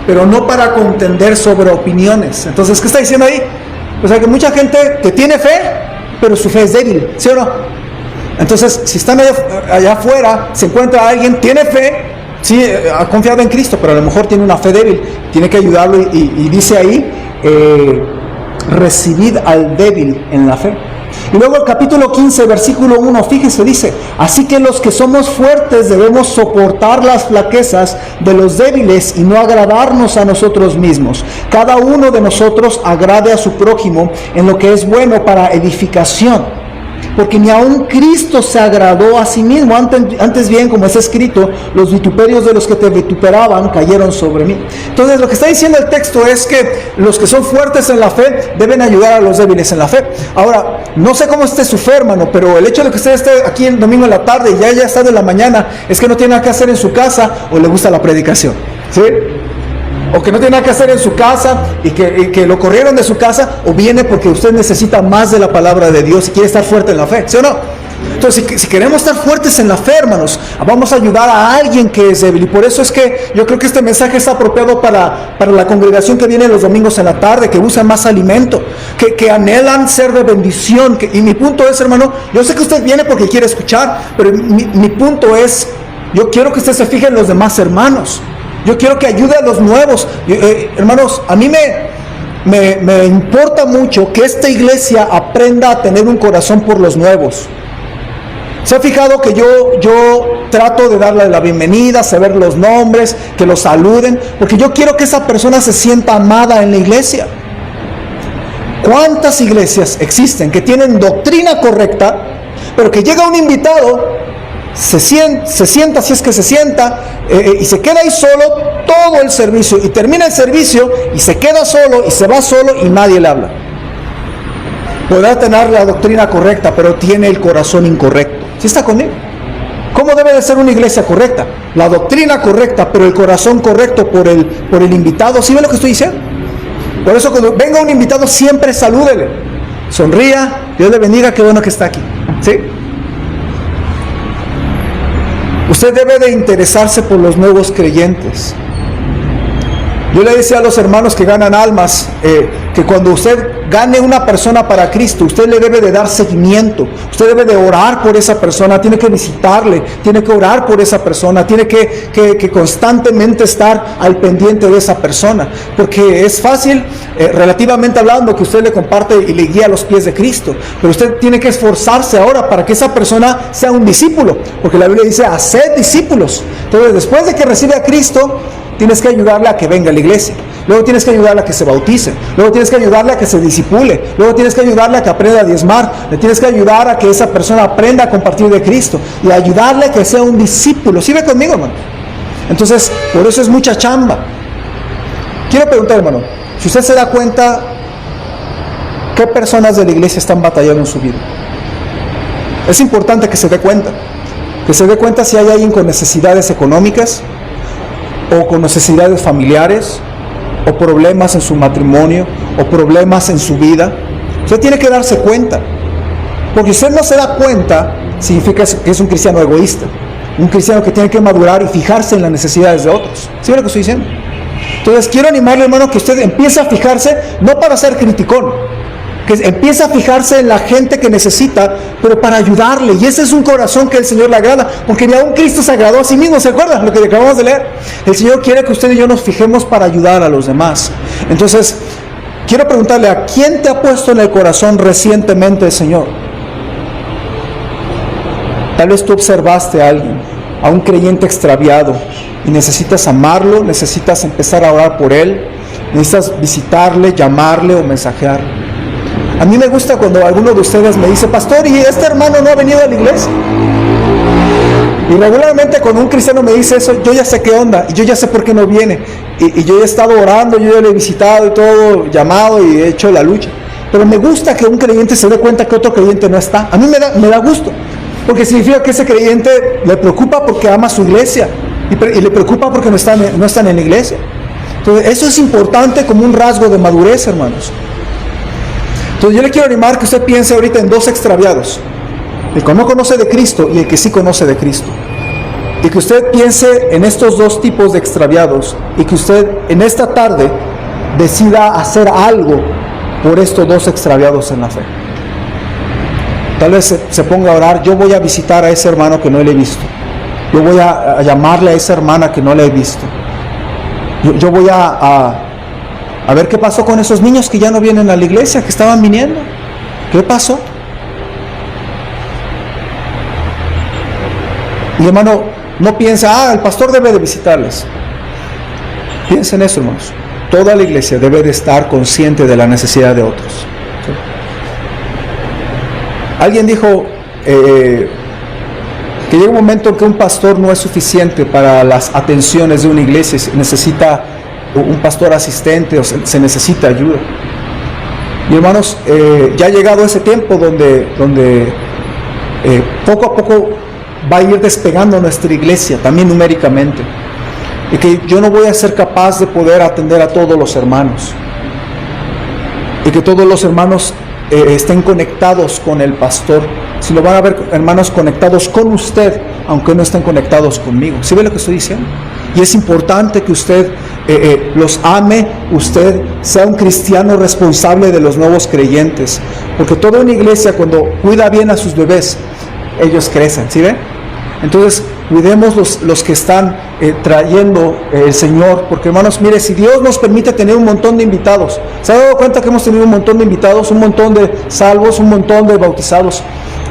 pero no para contender sobre opiniones. Entonces, ¿qué está diciendo ahí? O sea, que mucha gente que tiene fe, pero su fe es débil, ¿sí o no? Entonces, si están allá afuera, se encuentra alguien, tiene fe, sí, ha confiado en Cristo, pero a lo mejor tiene una fe débil, tiene que ayudarlo, y dice ahí, recibid al débil en la fe. Y luego el capítulo 15, versículo 1, fíjese, dice, así que los que somos fuertes debemos soportar las flaquezas de los débiles y no agradarnos a nosotros mismos. Cada uno de nosotros agrade a su prójimo en lo que es bueno para edificación. Porque ni aun Cristo se agradó a sí mismo. Antes bien, como es escrito, los vituperios de los que te vituperaban cayeron sobre mí. Entonces, lo que está diciendo el texto es que los que son fuertes en la fe deben ayudar a los débiles en la fe. Ahora, no sé cómo esté su fe, hermano, pero el hecho de que usted esté aquí el domingo en la tarde y ya haya estado en la mañana, es que no tiene nada que hacer en su casa o le gusta la predicación, ¿sí? O que no tiene nada que hacer en su casa y que lo corrieron de su casa, o viene porque usted necesita más de la palabra de Dios y quiere estar fuerte en la fe, ¿sí o no? Entonces, si queremos estar fuertes en la fe, hermanos, vamos a ayudar a alguien que es débil. Y por eso es que yo creo que este mensaje está apropiado para la congregación que viene los domingos en la tarde, que usa más alimento, que anhelan ser de bendición. Y mi punto es, hermano, yo sé que usted viene porque quiere escuchar, pero mi punto es, yo quiero que usted se fije en los demás hermanos. Yo quiero que ayude a los nuevos. Hermanos, a mí me importa mucho que esta iglesia aprenda a tener un corazón por los nuevos. ¿Se ha fijado que yo trato de darle la bienvenida, saber los nombres, que los saluden? Porque yo quiero que esa persona se sienta amada en la iglesia. ¿Cuántas iglesias existen que tienen doctrina correcta, pero que llega un invitado, se sienta si es que se sienta, y se queda ahí solo todo el servicio, y termina el servicio y se queda solo y se va solo y nadie le habla? Podrá tener la doctrina correcta, pero tiene el corazón incorrecto. ¿Sí está conmigo? ¿Cómo debe de ser una iglesia correcta? La doctrina correcta, pero el corazón correcto por el invitado. ¿Sí ve lo que estoy diciendo? Por eso cuando venga un invitado siempre salúdele, sonría, Dios le bendiga, qué bueno que está aquí, ¿sí? Usted debe de interesarse por los nuevos creyentes. Yo le decía a los hermanos que ganan almas, que cuando usted gane una persona para Cristo, usted le debe de dar seguimiento, usted debe de orar por esa persona, tiene que visitarle, tiene que orar por esa persona, tiene que constantemente estar al pendiente de esa persona, porque es fácil, relativamente hablando, que usted le comparte y le guía a los pies de Cristo, pero usted tiene que esforzarse ahora para que esa persona sea un discípulo, porque la Biblia dice, haced discípulos. Entonces, después de que recibe a Cristo, tienes que ayudarle a que venga a la iglesia, luego tienes que ayudarle a que se bautice, luego tienes que ayudarle a que se discipule, luego tienes que ayudarle a que aprenda a diezmar, le tienes que ayudar a que esa persona aprenda a compartir de Cristo y ayudarle a que sea un discípulo. ¿Sí ve conmigo, hermano? Entonces, por eso es mucha chamba. Quiero preguntar, hermano, si usted se da cuenta, ¿qué personas de la iglesia están batallando en su vida? Es importante que se dé cuenta si hay alguien con necesidades económicas, o con necesidades familiares, o problemas en su matrimonio, o problemas en su vida. Usted tiene que darse cuenta. Porque usted no se da cuenta, significa que es un cristiano egoísta, un cristiano que tiene que madurar y fijarse en las necesidades de otros. ¿Sí ve lo que estoy diciendo? Entonces quiero animarle, hermano, que usted empiece a fijarse, no para ser criticón, que empiece a fijarse en la gente que necesita, pero para ayudarle. Y ese es un corazón que el Señor le agrada, porque ni aún Cristo se agradó a sí mismo. ¿Se acuerdan lo que acabamos de leer? El Señor quiere que usted y yo nos fijemos para ayudar a los demás. Entonces quiero preguntarle, ¿a quién te ha puesto en el corazón recientemente el Señor? Tal vez tú observaste a alguien, a un creyente extraviado, y necesitas amarlo, necesitas empezar a orar por él, necesitas visitarle, llamarle o mensajearle. A mí me gusta cuando alguno de ustedes me dice, pastor, ¿y este hermano no ha venido a la iglesia? Y regularmente cuando un cristiano me dice eso, yo ya sé qué onda, y yo ya sé por qué no viene, y yo ya he estado orando, yo ya le he visitado y todo, llamado y he hecho la lucha. Pero me gusta que un creyente se dé cuenta que otro creyente no está. A mí me da gusto, porque significa que ese creyente le preocupa porque ama su iglesia, y le preocupa porque no están en la iglesia. Entonces eso es importante como un rasgo de madurez, hermanos. Entonces yo le quiero animar que usted piense ahorita en dos extraviados: el que no conoce de Cristo y el que sí conoce de Cristo. Y que usted piense en estos dos tipos de extraviados, y que usted en esta tarde decida hacer algo por estos dos extraviados en la fe. Tal vez se ponga a orar: yo voy a visitar a ese hermano que no le he visto, yo voy a llamarle a esa hermana que no le he visto, yo voy a ver qué pasó con esos niños que ya no vienen a la iglesia, que estaban viniendo. ¿Qué pasó? Y hermano, no piensa, el pastor debe de visitarles. Piensa en eso, hermanos. Toda la iglesia debe de estar consciente de la necesidad de otros. ¿Sí? Alguien dijo que llega un momento en que un pastor no es suficiente para las atenciones de una iglesia, necesita un pastor asistente, o se necesita ayuda. Y hermanos, ya ha llegado ese tiempo donde poco a poco va a ir despegando nuestra iglesia, también numéricamente, y que yo no voy a ser capaz de poder atender a todos los hermanos, y que todos los hermanos estén conectados con el pastor. Si lo van a ver, hermanos, conectados con usted, aunque no estén conectados conmigo. ¿Sí ve lo que estoy diciendo? Y es importante que usted los ame, usted sea un cristiano responsable de los nuevos creyentes, porque toda una iglesia, cuando cuida bien a sus bebés, ellos crecen. ¿Sí ve? Entonces cuidemos los que están trayendo el Señor, porque hermanos, mire, si Dios nos permite tener un montón de invitados, ¿se ha dado cuenta que hemos tenido un montón de invitados, un montón de salvos, un montón de bautizados?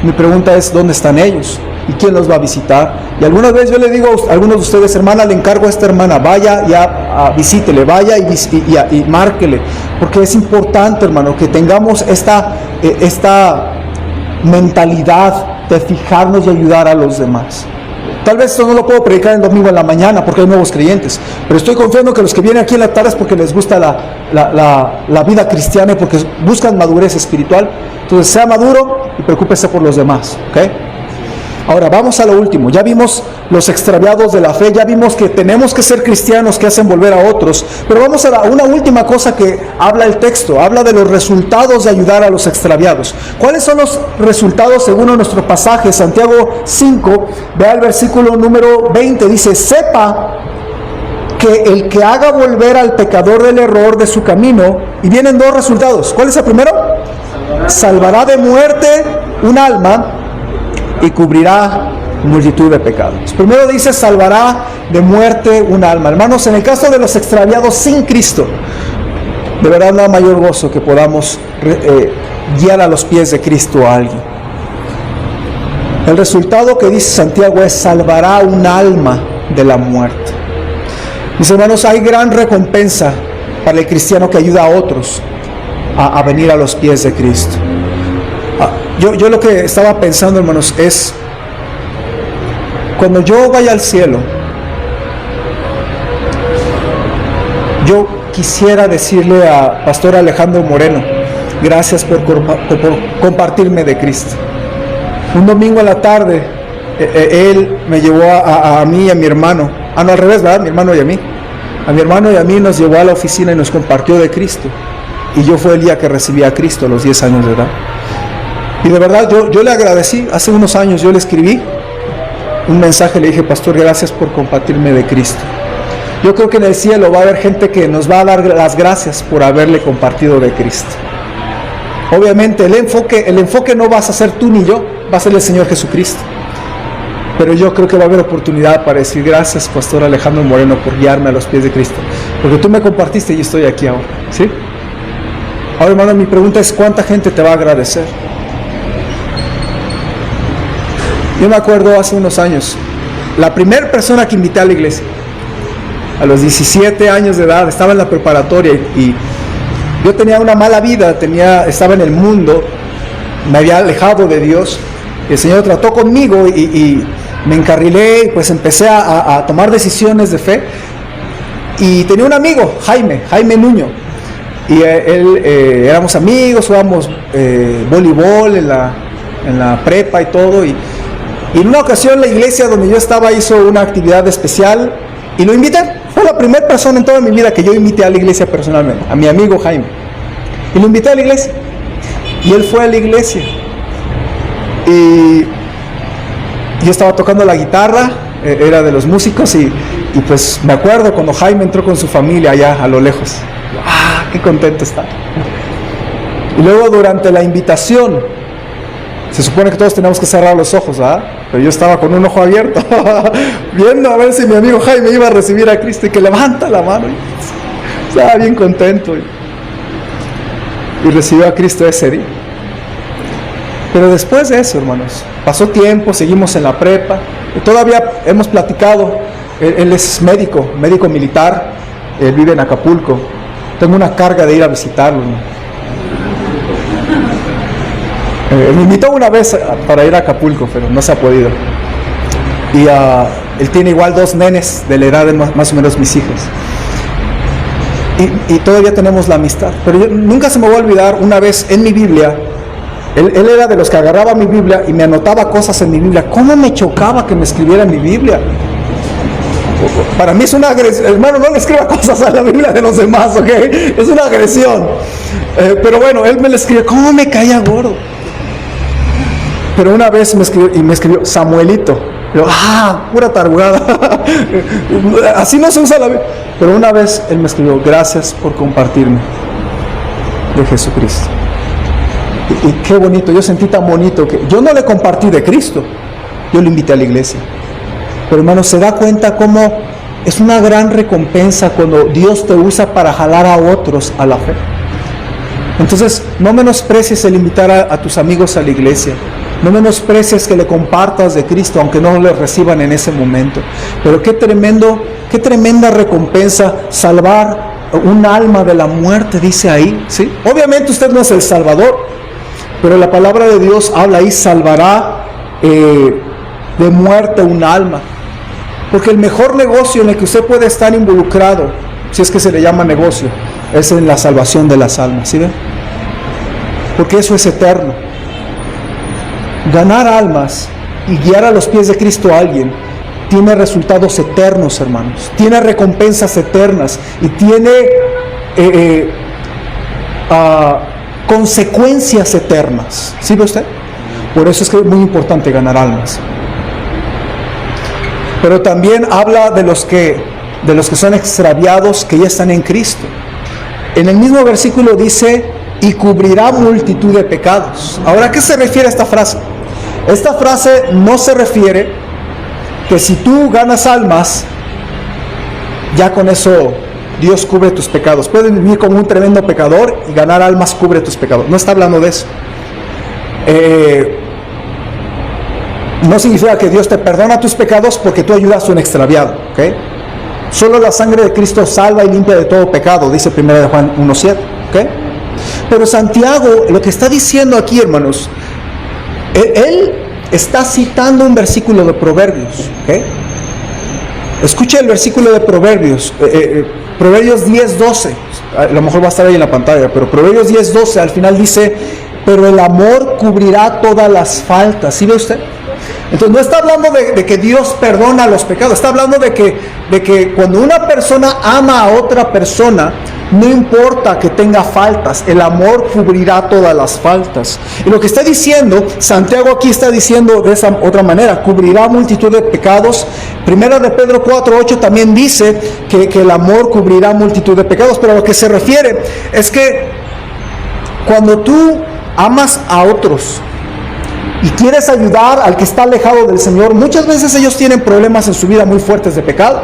Mi pregunta es, ¿dónde están ellos? ¿Y quién los va a visitar? Y alguna vez yo le digo a algunos de ustedes, hermana, le encargo a esta hermana, vaya y visítele, vaya y márquele, porque es importante, hermano, que tengamos esta mentalidad de fijarnos y ayudar a los demás. Tal vez esto no lo puedo predicar el domingo en la mañana porque hay nuevos creyentes, pero estoy confiando que los que vienen aquí en la tarde es porque les gusta la vida cristiana y porque buscan madurez espiritual. Entonces sea maduro y preocúpese por los demás, ¿ok? Ahora vamos a lo último. Ya vimos los extraviados de la fe, ya vimos que tenemos que ser cristianos que hacen volver a otros, pero vamos a una última cosa que habla el texto, habla de los resultados de ayudar a los extraviados. ¿Cuáles son los resultados según nuestro pasaje? Santiago 5, vea el versículo número 20, dice: sepa que el que haga volver al pecador del error de su camino, y vienen dos resultados. ¿Cuál es el primero? Salvará de muerte un alma y cubrirá multitud de pecados. Primero dice, salvará de muerte un alma. Hermanos, en el caso de los extraviados sin Cristo, de verdad no hay mayor gozo que podamos guiar a los pies de Cristo a alguien. El resultado que dice Santiago es: salvará un alma de la muerte. Mis hermanos, hay gran recompensa para el cristiano que ayuda a otros a venir a los pies de Cristo. Yo lo que estaba pensando, hermanos, es cuando yo vaya al cielo, yo quisiera decirle a Pastor Alejandro Moreno: gracias por compartirme de Cristo. Un domingo en la tarde, él me llevó a mí y a mi hermano, no, al revés, ¿verdad? Mi hermano y a mí. A mi hermano y a mí nos llevó a la oficina y nos compartió de Cristo. Y yo fue el día que recibí a Cristo a los 10 años de edad. Y de verdad yo le agradecí. Hace unos años yo le escribí un mensaje, le dije: pastor, gracias por compartirme de Cristo. Yo creo que en el cielo va a haber gente que nos va a dar las gracias por haberle compartido de Cristo. Obviamente el enfoque no vas a ser tú ni yo, va a ser el Señor Jesucristo. Pero yo creo que va a haber oportunidad para decir: gracias, pastor Alejandro Moreno, por guiarme a los pies de Cristo, porque tú me compartiste y estoy aquí ahora, ¿sí? Ahora, hermano, mi pregunta es: ¿cuánta gente te va a agradecer? Yo me acuerdo hace unos años, la primera persona que invité a la iglesia, a los 17 años de edad, estaba en la preparatoria y yo tenía una mala vida, estaba en el mundo, me había alejado de Dios. El Señor trató conmigo y me encarrilé, y pues empecé a tomar decisiones de fe. Y tenía un amigo, Jaime Nuño, y él éramos amigos, jugábamos voleibol en la prepa y todo. Y en una ocasión la iglesia donde yo estaba hizo una actividad especial y lo invité. Fue la primera persona en toda mi vida que yo invité a la iglesia personalmente, a mi amigo Jaime. Y lo invité a la iglesia. Y él fue a la iglesia. Y yo estaba tocando la guitarra, era de los músicos, y pues me acuerdo cuando Jaime entró con su familia allá a lo lejos. ¡Ah, qué contento está! Y luego durante la invitación, se supone que todos teníamos que cerrar los ojos, ¿verdad? Pero yo estaba con un ojo abierto, viendo a ver si mi amigo Jaime iba a recibir a Cristo, y que levanta la mano. Y estaba bien contento. Y recibió a Cristo ese día. Pero después de eso, hermanos, pasó tiempo, seguimos en la prepa, y todavía hemos platicado. Él es médico militar, él vive en Acapulco. Tengo una carga de ir a visitarlo, ¿no? Me invitó una vez para ir a Acapulco, pero no se ha podido. Y él tiene igual 2 nenes de la edad de más o menos mis hijos. Y todavía tenemos la amistad. Pero nunca se me va a olvidar, una vez en mi Biblia, él era de los que agarraba mi Biblia y me anotaba cosas en mi Biblia. ¿Cómo me chocaba que me escribiera en mi Biblia? Para mí es una agresión. Hermano, no le escriba cosas a la Biblia de los demás, ¿ok? Es una agresión. Pero bueno, él me le escribió. ¿Cómo me caía gordo? Pero una vez me escribió Samuelito. Yo, pura tarugada. Así no se usa la Biblia. Pero una vez él me escribió: gracias por compartirme de Jesucristo. Y qué bonito, yo sentí tan bonito que yo no le compartí de Cristo, yo lo invité a la iglesia. Pero hermano, se da cuenta cómo es una gran recompensa cuando Dios te usa para jalar a otros a la fe. Entonces, no menosprecies el invitar a tus amigos a la iglesia. No menosprecies que le compartas de Cristo, aunque no le reciban en ese momento. Pero qué tremenda recompensa salvar un alma de la muerte, dice ahí, ¿sí? Obviamente usted no es el Salvador, pero la palabra de Dios habla ahí: salvará de muerte un alma. Porque el mejor negocio en el que usted puede estar involucrado, si es que se le llama negocio, es en la salvación de las almas, ¿sí ven? Porque eso es eterno. Ganar almas y guiar a los pies de Cristo a alguien tiene resultados eternos, hermanos. Tiene recompensas eternas y tiene consecuencias eternas. ¿Sí ve usted? Por eso es que es muy importante ganar almas. Pero también habla de los que son extraviados, que ya están en Cristo. En el mismo versículo dice: y cubrirá multitud de pecados. Ahora, ¿a qué se refiere esta frase? Esta frase no se refiere que si tú ganas almas, ya con eso Dios cubre tus pecados. Puedes vivir como un tremendo pecador y ganar almas cubre tus pecados. No está hablando de eso. No significa que Dios te perdona tus pecados porque tú ayudas a un extraviado, ¿ok? Solo la sangre de Cristo salva y limpia de todo pecado, dice 1 Juan 1:7, ¿ok? Pero Santiago lo que está diciendo aquí, hermanos, él está citando un versículo de Proverbios, ¿ok? Escucha el versículo de Proverbios, Proverbios 10:12, a lo mejor va a estar ahí en la pantalla, pero Proverbios 10:12 al final dice: pero el amor cubrirá todas las faltas. ¿Sí ve usted? Entonces no está hablando de que Dios perdona los pecados, está hablando de que cuando una persona ama a otra persona, No importa que tenga faltas, el amor cubrirá todas las faltas. Y lo que está diciendo, Santiago aquí está diciendo de esa otra manera, cubrirá multitud de pecados. Primera de Pedro 4:8 también dice que el amor cubrirá multitud de pecados, pero a lo que se refiere es que cuando tú amas a otros y quieres ayudar al que está alejado del Señor, muchas veces ellos tienen problemas en su vida muy fuertes de pecado.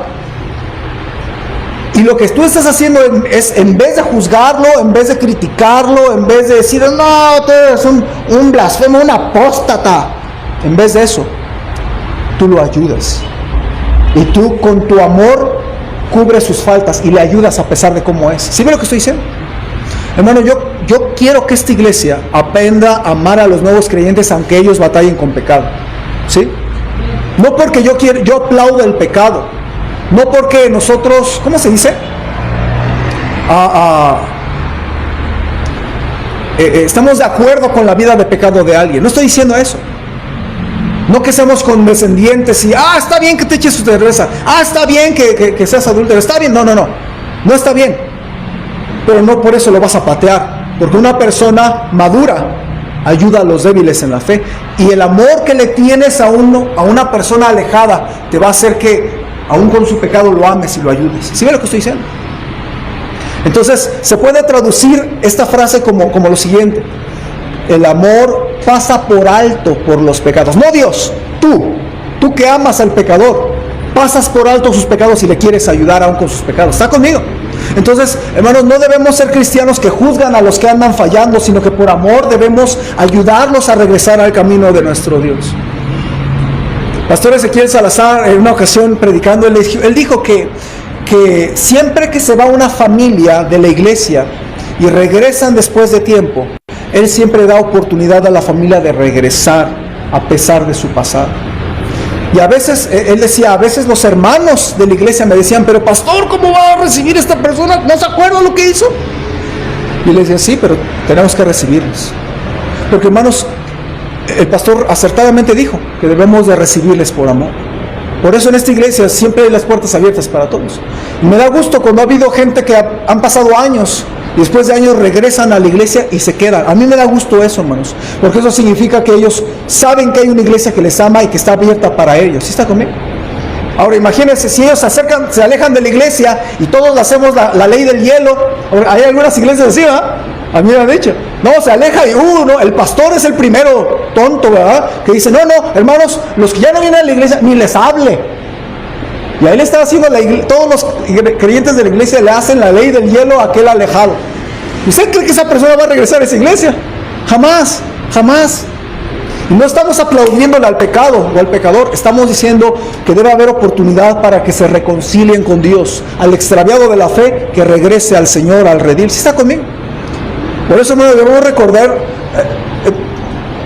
Y lo que tú estás haciendo es, en vez de juzgarlo, en vez de criticarlo, en vez de decir, no, tú eres un blasfemo, un apóstata, en vez de eso, tú lo ayudas. Y tú con tu amor cubres sus faltas y le ayudas a pesar de cómo es. ¿Sí ve lo que estoy diciendo? Hermano, yo quiero que esta iglesia aprenda a amar a los nuevos creyentes aunque ellos batallen con pecado. ¿Sí? No porque yo aplaudo el pecado. No porque nosotros, ¿cómo se dice? Estamos de acuerdo con la vida de pecado de alguien. No estoy diciendo eso. No que seamos condescendientes y, está bien que te eches tu cerveza. Está bien que seas adúltero. Está bien. No. No está bien. Pero no por eso lo vas a patear. Porque una persona madura ayuda a los débiles en la fe. Y el amor que le tienes a una persona alejada te va a hacer que aún con su pecado lo ames y lo ayudes. ¿Sí ve lo que estoy diciendo? Entonces, se puede traducir esta frase como lo siguiente: el amor pasa por alto por los pecados. No Dios, tú que amas al pecador, pasas por alto sus pecados y le quieres ayudar aún con sus pecados. ¿Está conmigo? Entonces, hermanos, no debemos ser cristianos que juzgan a los que andan fallando, sino que por amor debemos ayudarlos a regresar al camino de nuestro Dios. Pastor Ezequiel Salazar, en una ocasión predicando, él dijo que siempre que se va una familia de la iglesia y regresan después de tiempo, él siempre da oportunidad a la familia de regresar a pesar de su pasado. Y a veces, él decía, a veces los hermanos de la iglesia me decían, pero pastor, ¿cómo va a recibir esta persona? ¿No se acuerda lo que hizo? Y le decía, sí, pero tenemos que recibirlos. Porque, hermanos, el pastor acertadamente dijo que debemos de recibirles por amor. Por eso en esta iglesia siempre hay las puertas abiertas para todos. Y me da gusto cuando ha habido gente que han pasado años y después de años regresan a la iglesia y se quedan. A mí me da gusto eso, hermanos, porque eso significa que ellos saben que hay una iglesia que les ama y que está abierta para ellos. ¿Sí está conmigo? Ahora imagínense, si ellos se alejan de la iglesia y todos hacemos la ley del hielo. Hay algunas iglesias así, ¿verdad? A mí me han dicho, no, se aleja y no, el pastor es el primero tonto, ¿verdad? Que dice, no, hermanos, los que ya no vienen a la iglesia, ni les hable. Y ahí le está haciendo todos los creyentes de la iglesia le hacen la ley del hielo a aquel alejado. ¿Y usted cree que esa persona va a regresar a esa iglesia? Jamás. Y no estamos aplaudiéndole al pecado o al pecador, estamos diciendo que debe haber oportunidad para que se reconcilien con Dios. Al extraviado de la fe, que regrese al Señor, al redil. ¿Sí está conmigo? Por eso, hermano, debemos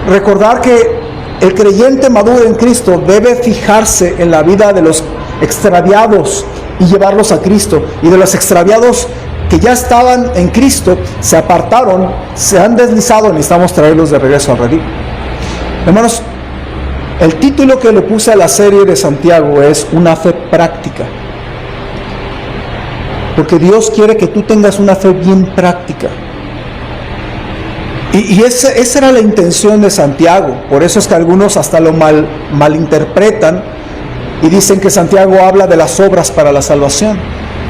recordar que el creyente maduro en Cristo debe fijarse en la vida de los extraviados y llevarlos a Cristo. Y de los extraviados que ya estaban en Cristo, se apartaron, se han deslizado, necesitamos traerlos de regreso al redil. Hermanos, el título que le puse a la serie de Santiago es Una fe práctica. Porque Dios quiere que tú tengas una fe bien práctica. Y esa era la intención de Santiago. Por eso es que algunos hasta lo malinterpretan y dicen que Santiago habla de las obras para la salvación.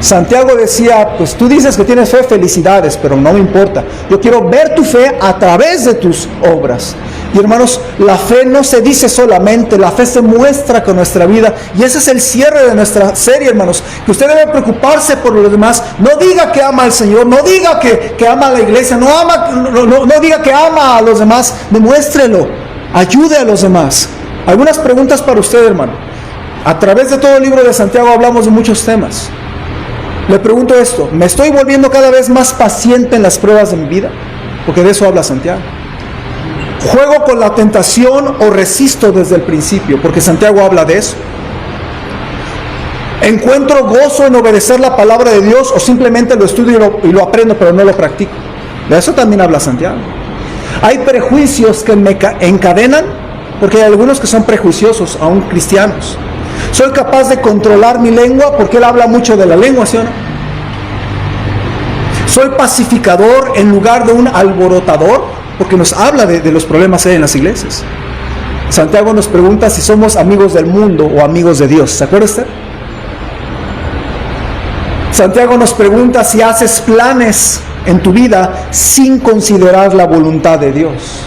Santiago decía, pues tú dices que tienes fe, felicidades, pero no me importa. Yo quiero ver tu fe a través de tus obras. Y hermanos, la fe no se dice solamente, la fe se muestra con nuestra vida. Y ese es el cierre de nuestra serie, hermanos. Que usted debe preocuparse por los demás. No diga que ama al Señor, no diga que ama a la iglesia, no diga que ama a los demás. Demuéstrelo, ayude a los demás. Algunas preguntas para usted, hermano. A través de todo el libro de Santiago hablamos de muchos temas. Le pregunto esto, ¿me estoy volviendo cada vez más paciente en las pruebas de mi vida? Porque de eso habla Santiago. ¿Juego con la tentación o resisto desde el principio? Porque Santiago habla de eso. ¿Encuentro gozo en obedecer la palabra de Dios o simplemente lo estudio y lo aprendo pero no lo practico? De eso también habla Santiago. ¿Hay prejuicios que me encadenan? Porque hay algunos que son prejuiciosos, aún cristianos. ¿Soy capaz de controlar mi lengua? Porque él habla mucho de la lengua, ¿sí o no? Soy pacificador en lugar de un alborotador, porque nos habla de los problemas que hay en las iglesias. Santiago nos pregunta si somos amigos del mundo o amigos de Dios. ¿Se acuerda usted? Santiago nos pregunta si haces planes en tu vida sin considerar la voluntad de Dios.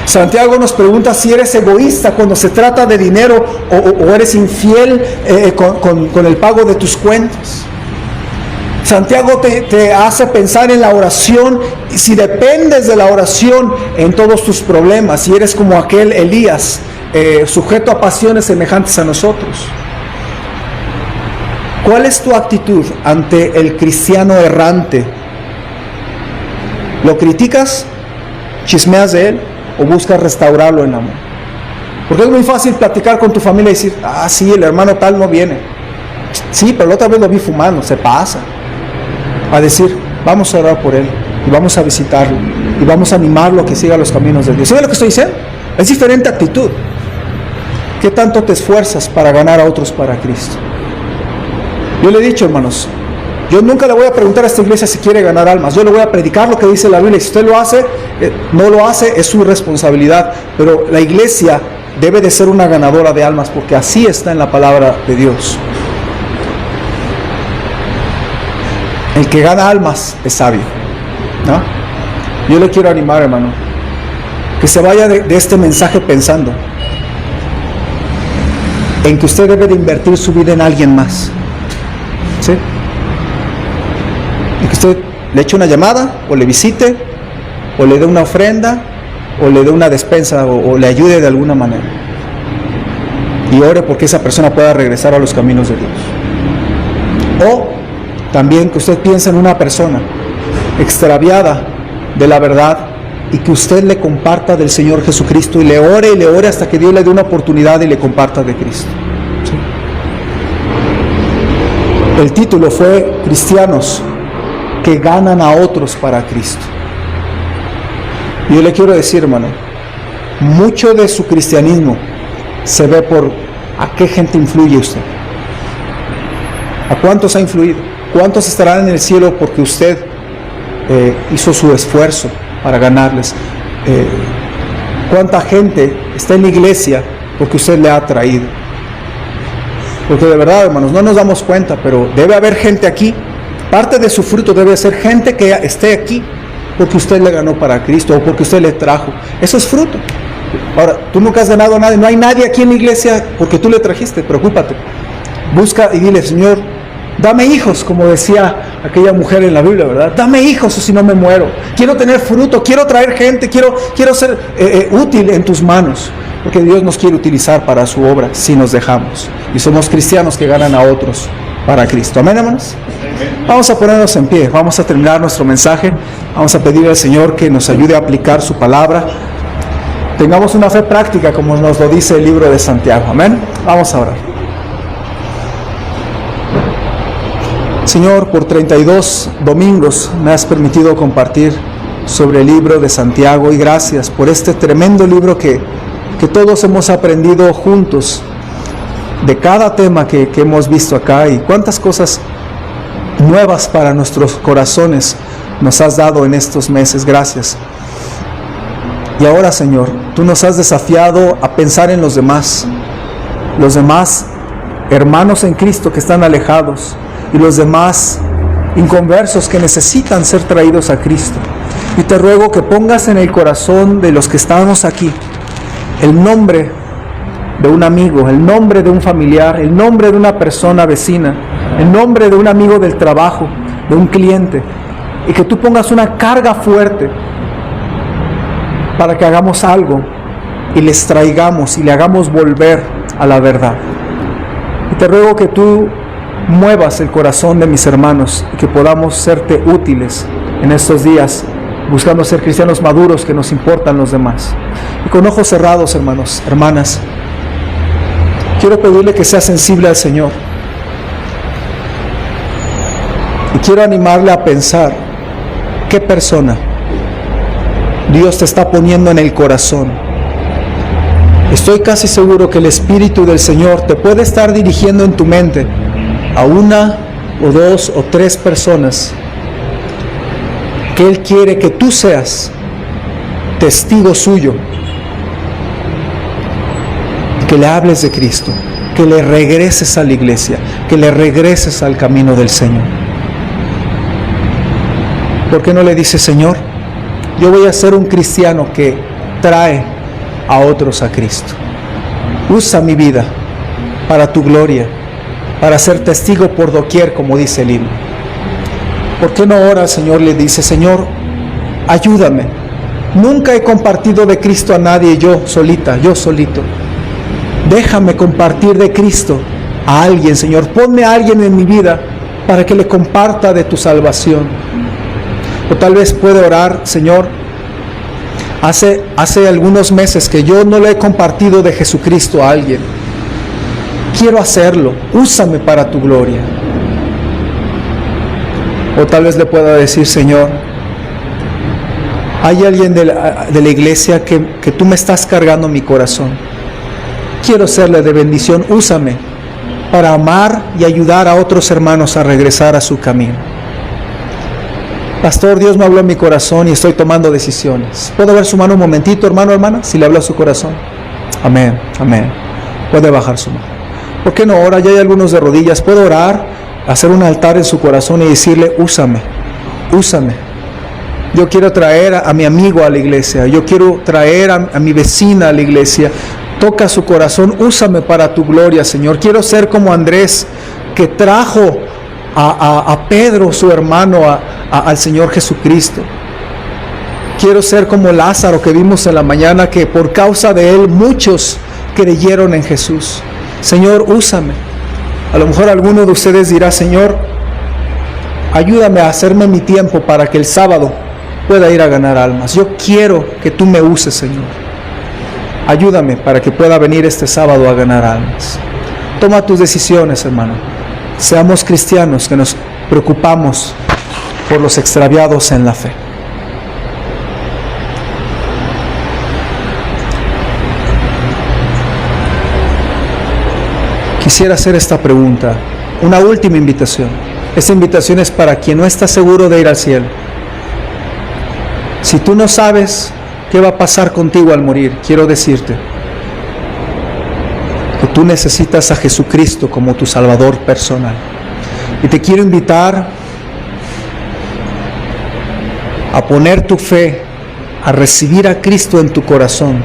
Santiago nos pregunta si eres egoísta cuando se trata de dinero o eres infiel con el pago de tus cuentas. Santiago te hace pensar en la oración, si dependes de la oración en todos tus problemas, si eres como aquel Elías, sujeto a pasiones semejantes a nosotros. ¿Cuál es tu actitud ante el cristiano errante? ¿Lo criticas? ¿Chismeas de él? ¿O buscas restaurarlo en amor? Porque es muy fácil platicar con tu familia y decir, sí, el hermano tal no viene. Sí, pero la otra vez lo vi fumando, se pasa. A decir, vamos a orar por él, y vamos a visitarlo, y vamos a animarlo a que siga los caminos de Dios. ¿Sabe lo que estoy diciendo? Es diferente actitud. ¿Qué tanto te esfuerzas para ganar a otros para Cristo? Yo le he dicho, hermanos, yo nunca le voy a preguntar a esta iglesia si quiere ganar almas. Yo le voy a predicar lo que dice la Biblia. Si usted lo hace, no lo hace, es su responsabilidad. Pero la iglesia debe de ser una ganadora de almas, porque así está en la palabra de Dios. El que gana almas es sabio, ¿no? Yo le quiero animar, hermano, que se vaya de este mensaje pensando en que usted debe de invertir su vida en alguien más, ¿sí? Y que usted le eche una llamada, o le visite, o le dé una ofrenda, o le dé una despensa, o le ayude de alguna manera. Y ore porque esa persona pueda regresar a los caminos de Dios. O también que usted piense en una persona extraviada de la verdad y que usted le comparta del Señor Jesucristo y le ore hasta que Dios le dé una oportunidad y le comparta de Cristo. ¿Sí? El título fue Cristianos que ganan a otros para Cristo. Y yo le quiero decir, hermano, mucho de su cristianismo se ve por a qué gente influye usted. ¿A cuántos ha influido? ¿Cuántos estarán en el cielo porque usted hizo su esfuerzo para ganarles? ¿Cuánta gente está en la iglesia porque usted le ha traído? Porque de verdad, hermanos, no nos damos cuenta, pero debe haber gente aquí. Parte de su fruto debe ser gente que esté aquí porque usted le ganó para Cristo o porque usted le trajo. Eso es fruto. Ahora, tú nunca has ganado a nadie. No hay nadie aquí en la iglesia porque tú le trajiste. Preocúpate. Busca y dile, Señor, dame hijos, como decía aquella mujer en la Biblia, ¿verdad? Dame hijos o si no me muero. Quiero tener fruto, quiero traer gente, quiero ser útil en tus manos. Porque Dios nos quiere utilizar para su obra si nos dejamos. Y somos cristianos que ganan a otros para Cristo. ¿Amén, hermanos? Vamos a ponernos en pie, vamos a terminar nuestro mensaje. Vamos a pedirle al Señor que nos ayude a aplicar su palabra. Tengamos una fe práctica como nos lo dice el libro de Santiago. Amén. Vamos a orar. Señor, por 32 domingos me has permitido compartir sobre el libro de Santiago y gracias por este tremendo libro que todos hemos aprendido juntos de cada tema que hemos visto acá y cuántas cosas nuevas para nuestros corazones nos has dado en estos meses. Gracias. Y ahora, Señor, tú nos has desafiado a pensar en los demás hermanos en Cristo que están alejados y los demás inconversos que necesitan ser traídos a Cristo. Y te ruego que pongas en el corazón de los que estamos aquí el nombre de un amigo, el nombre de un familiar, el nombre de una persona vecina, el nombre de un amigo del trabajo, de un cliente, y que tú pongas una carga fuerte para que hagamos algo y les traigamos y le hagamos volver a la verdad. Y te ruego que tú muevas el corazón de mis hermanos y que podamos serte útiles en estos días, buscando ser cristianos maduros que nos importan los demás. Y con ojos cerrados, hermanos, hermanas, quiero pedirle que sea sensible al Señor. Y quiero animarle a pensar qué persona Dios te está poniendo en el corazón. Estoy casi seguro que el Espíritu del Señor te puede estar dirigiendo en tu mente a una o dos o tres personas que Él quiere que tú seas testigo suyo, que le hables de Cristo, que le regreses a la iglesia, que le regreses al camino del Señor. ¿Por qué no le dices, Señor, yo voy a ser un cristiano que trae a otros a Cristo? Usa mi vida para tu gloria, para ser testigo por doquier, como dice el himno. ¿Por qué no ora, Señor? Le dice, Señor, ayúdame. Nunca he compartido de Cristo a nadie yo solita, yo solito. Déjame compartir de Cristo a alguien, Señor. Ponme a alguien en mi vida para que le comparta de tu salvación. O tal vez puede orar, Señor, hace algunos meses que yo no le he compartido de Jesucristo a alguien. Quiero hacerlo, úsame para tu gloria. O tal vez le pueda decir, Señor, hay alguien de la iglesia que tú me estás cargando mi corazón. Quiero serle de bendición, úsame para amar y ayudar a otros hermanos a regresar a su camino. Pastor, Dios me habló en mi corazón y estoy tomando decisiones. ¿Puedo ver su mano un momentito, hermano, hermana? Si le habló a su corazón. Amén, amén. Puede bajar su mano. ¿Por qué no ora? Ya hay algunos de rodillas. ¿Puedo orar? Hacer un altar en su corazón y decirle, úsame, úsame. Yo quiero traer a mi amigo a la iglesia. Yo quiero traer a mi vecina a la iglesia. Toca su corazón, úsame para tu gloria, Señor. Quiero ser como Andrés, que trajo a Pedro, su hermano, al Señor Jesucristo. Quiero ser como Lázaro, que vimos en la mañana, que por causa de él muchos creyeron en Jesús. Señor, úsame. A lo mejor alguno de ustedes dirá, Señor, ayúdame a hacerme mi tiempo para que el sábado pueda ir a ganar almas. Yo quiero que tú me uses, Señor. Ayúdame para que pueda venir este sábado a ganar almas. Toma tus decisiones, hermano. Seamos cristianos que nos preocupamos por los extraviados en la fe. Quisiera hacer esta pregunta, una última invitación. Esta invitación es para quien no está seguro de ir al cielo. Si tú no sabes qué va a pasar contigo al morir, quiero decirte que tú necesitas a Jesucristo como tu Salvador personal. Y te quiero invitar a poner tu fe, a recibir a Cristo en tu corazón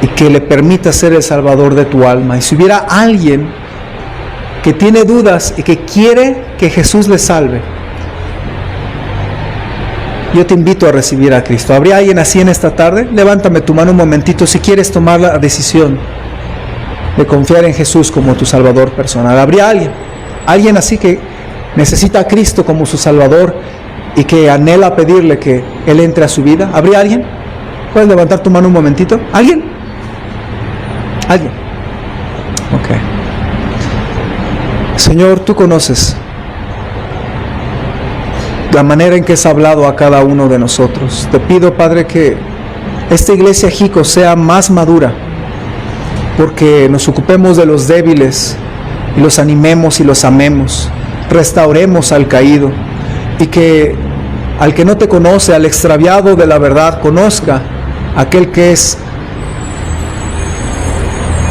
y que le permita ser el Salvador de tu alma. Y si hubiera alguien que tiene dudas y que quiere que Jesús le salve, yo te invito a recibir a Cristo. ¿Habría alguien así en esta tarde? Levántame tu mano un momentito si quieres tomar la decisión de confiar en Jesús como tu Salvador personal. ¿Habría alguien así que necesita a Cristo como su Salvador y que anhela pedirle que Él entre a su vida? ¿Habría alguien? ¿Puedes levantar tu mano un momentito? ¿Alguien? ¿Alguien? Ok. Señor, tú conoces la manera en que has hablado a cada uno de nosotros. Te pido, Padre, que esta iglesia Jico sea más madura, porque nos ocupemos de los débiles y los animemos y los amemos, restauremos al caído, y que al que no te conoce, al extraviado de la verdad, conozca aquel que es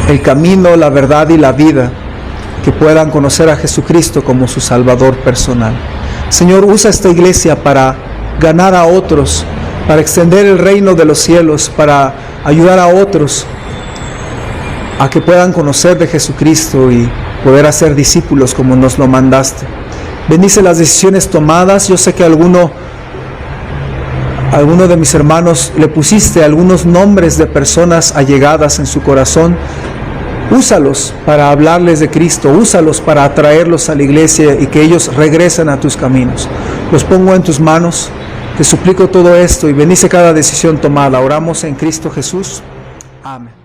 el camino, la verdad y la vida, que puedan conocer a Jesucristo como su Salvador personal. Señor, usa esta iglesia para ganar a otros, para extender el reino de los cielos, para ayudar a otros a que puedan conocer de Jesucristo y poder hacer discípulos como nos lo mandaste. Bendice las decisiones tomadas. Yo sé que alguno de mis hermanos le pusiste algunos nombres de personas allegadas en su corazón. Úsalos para hablarles de Cristo, úsalos para atraerlos a la iglesia y que ellos regresen a tus caminos. Los pongo en tus manos, te suplico todo esto y bendice cada decisión tomada. Oramos en Cristo Jesús. Amén.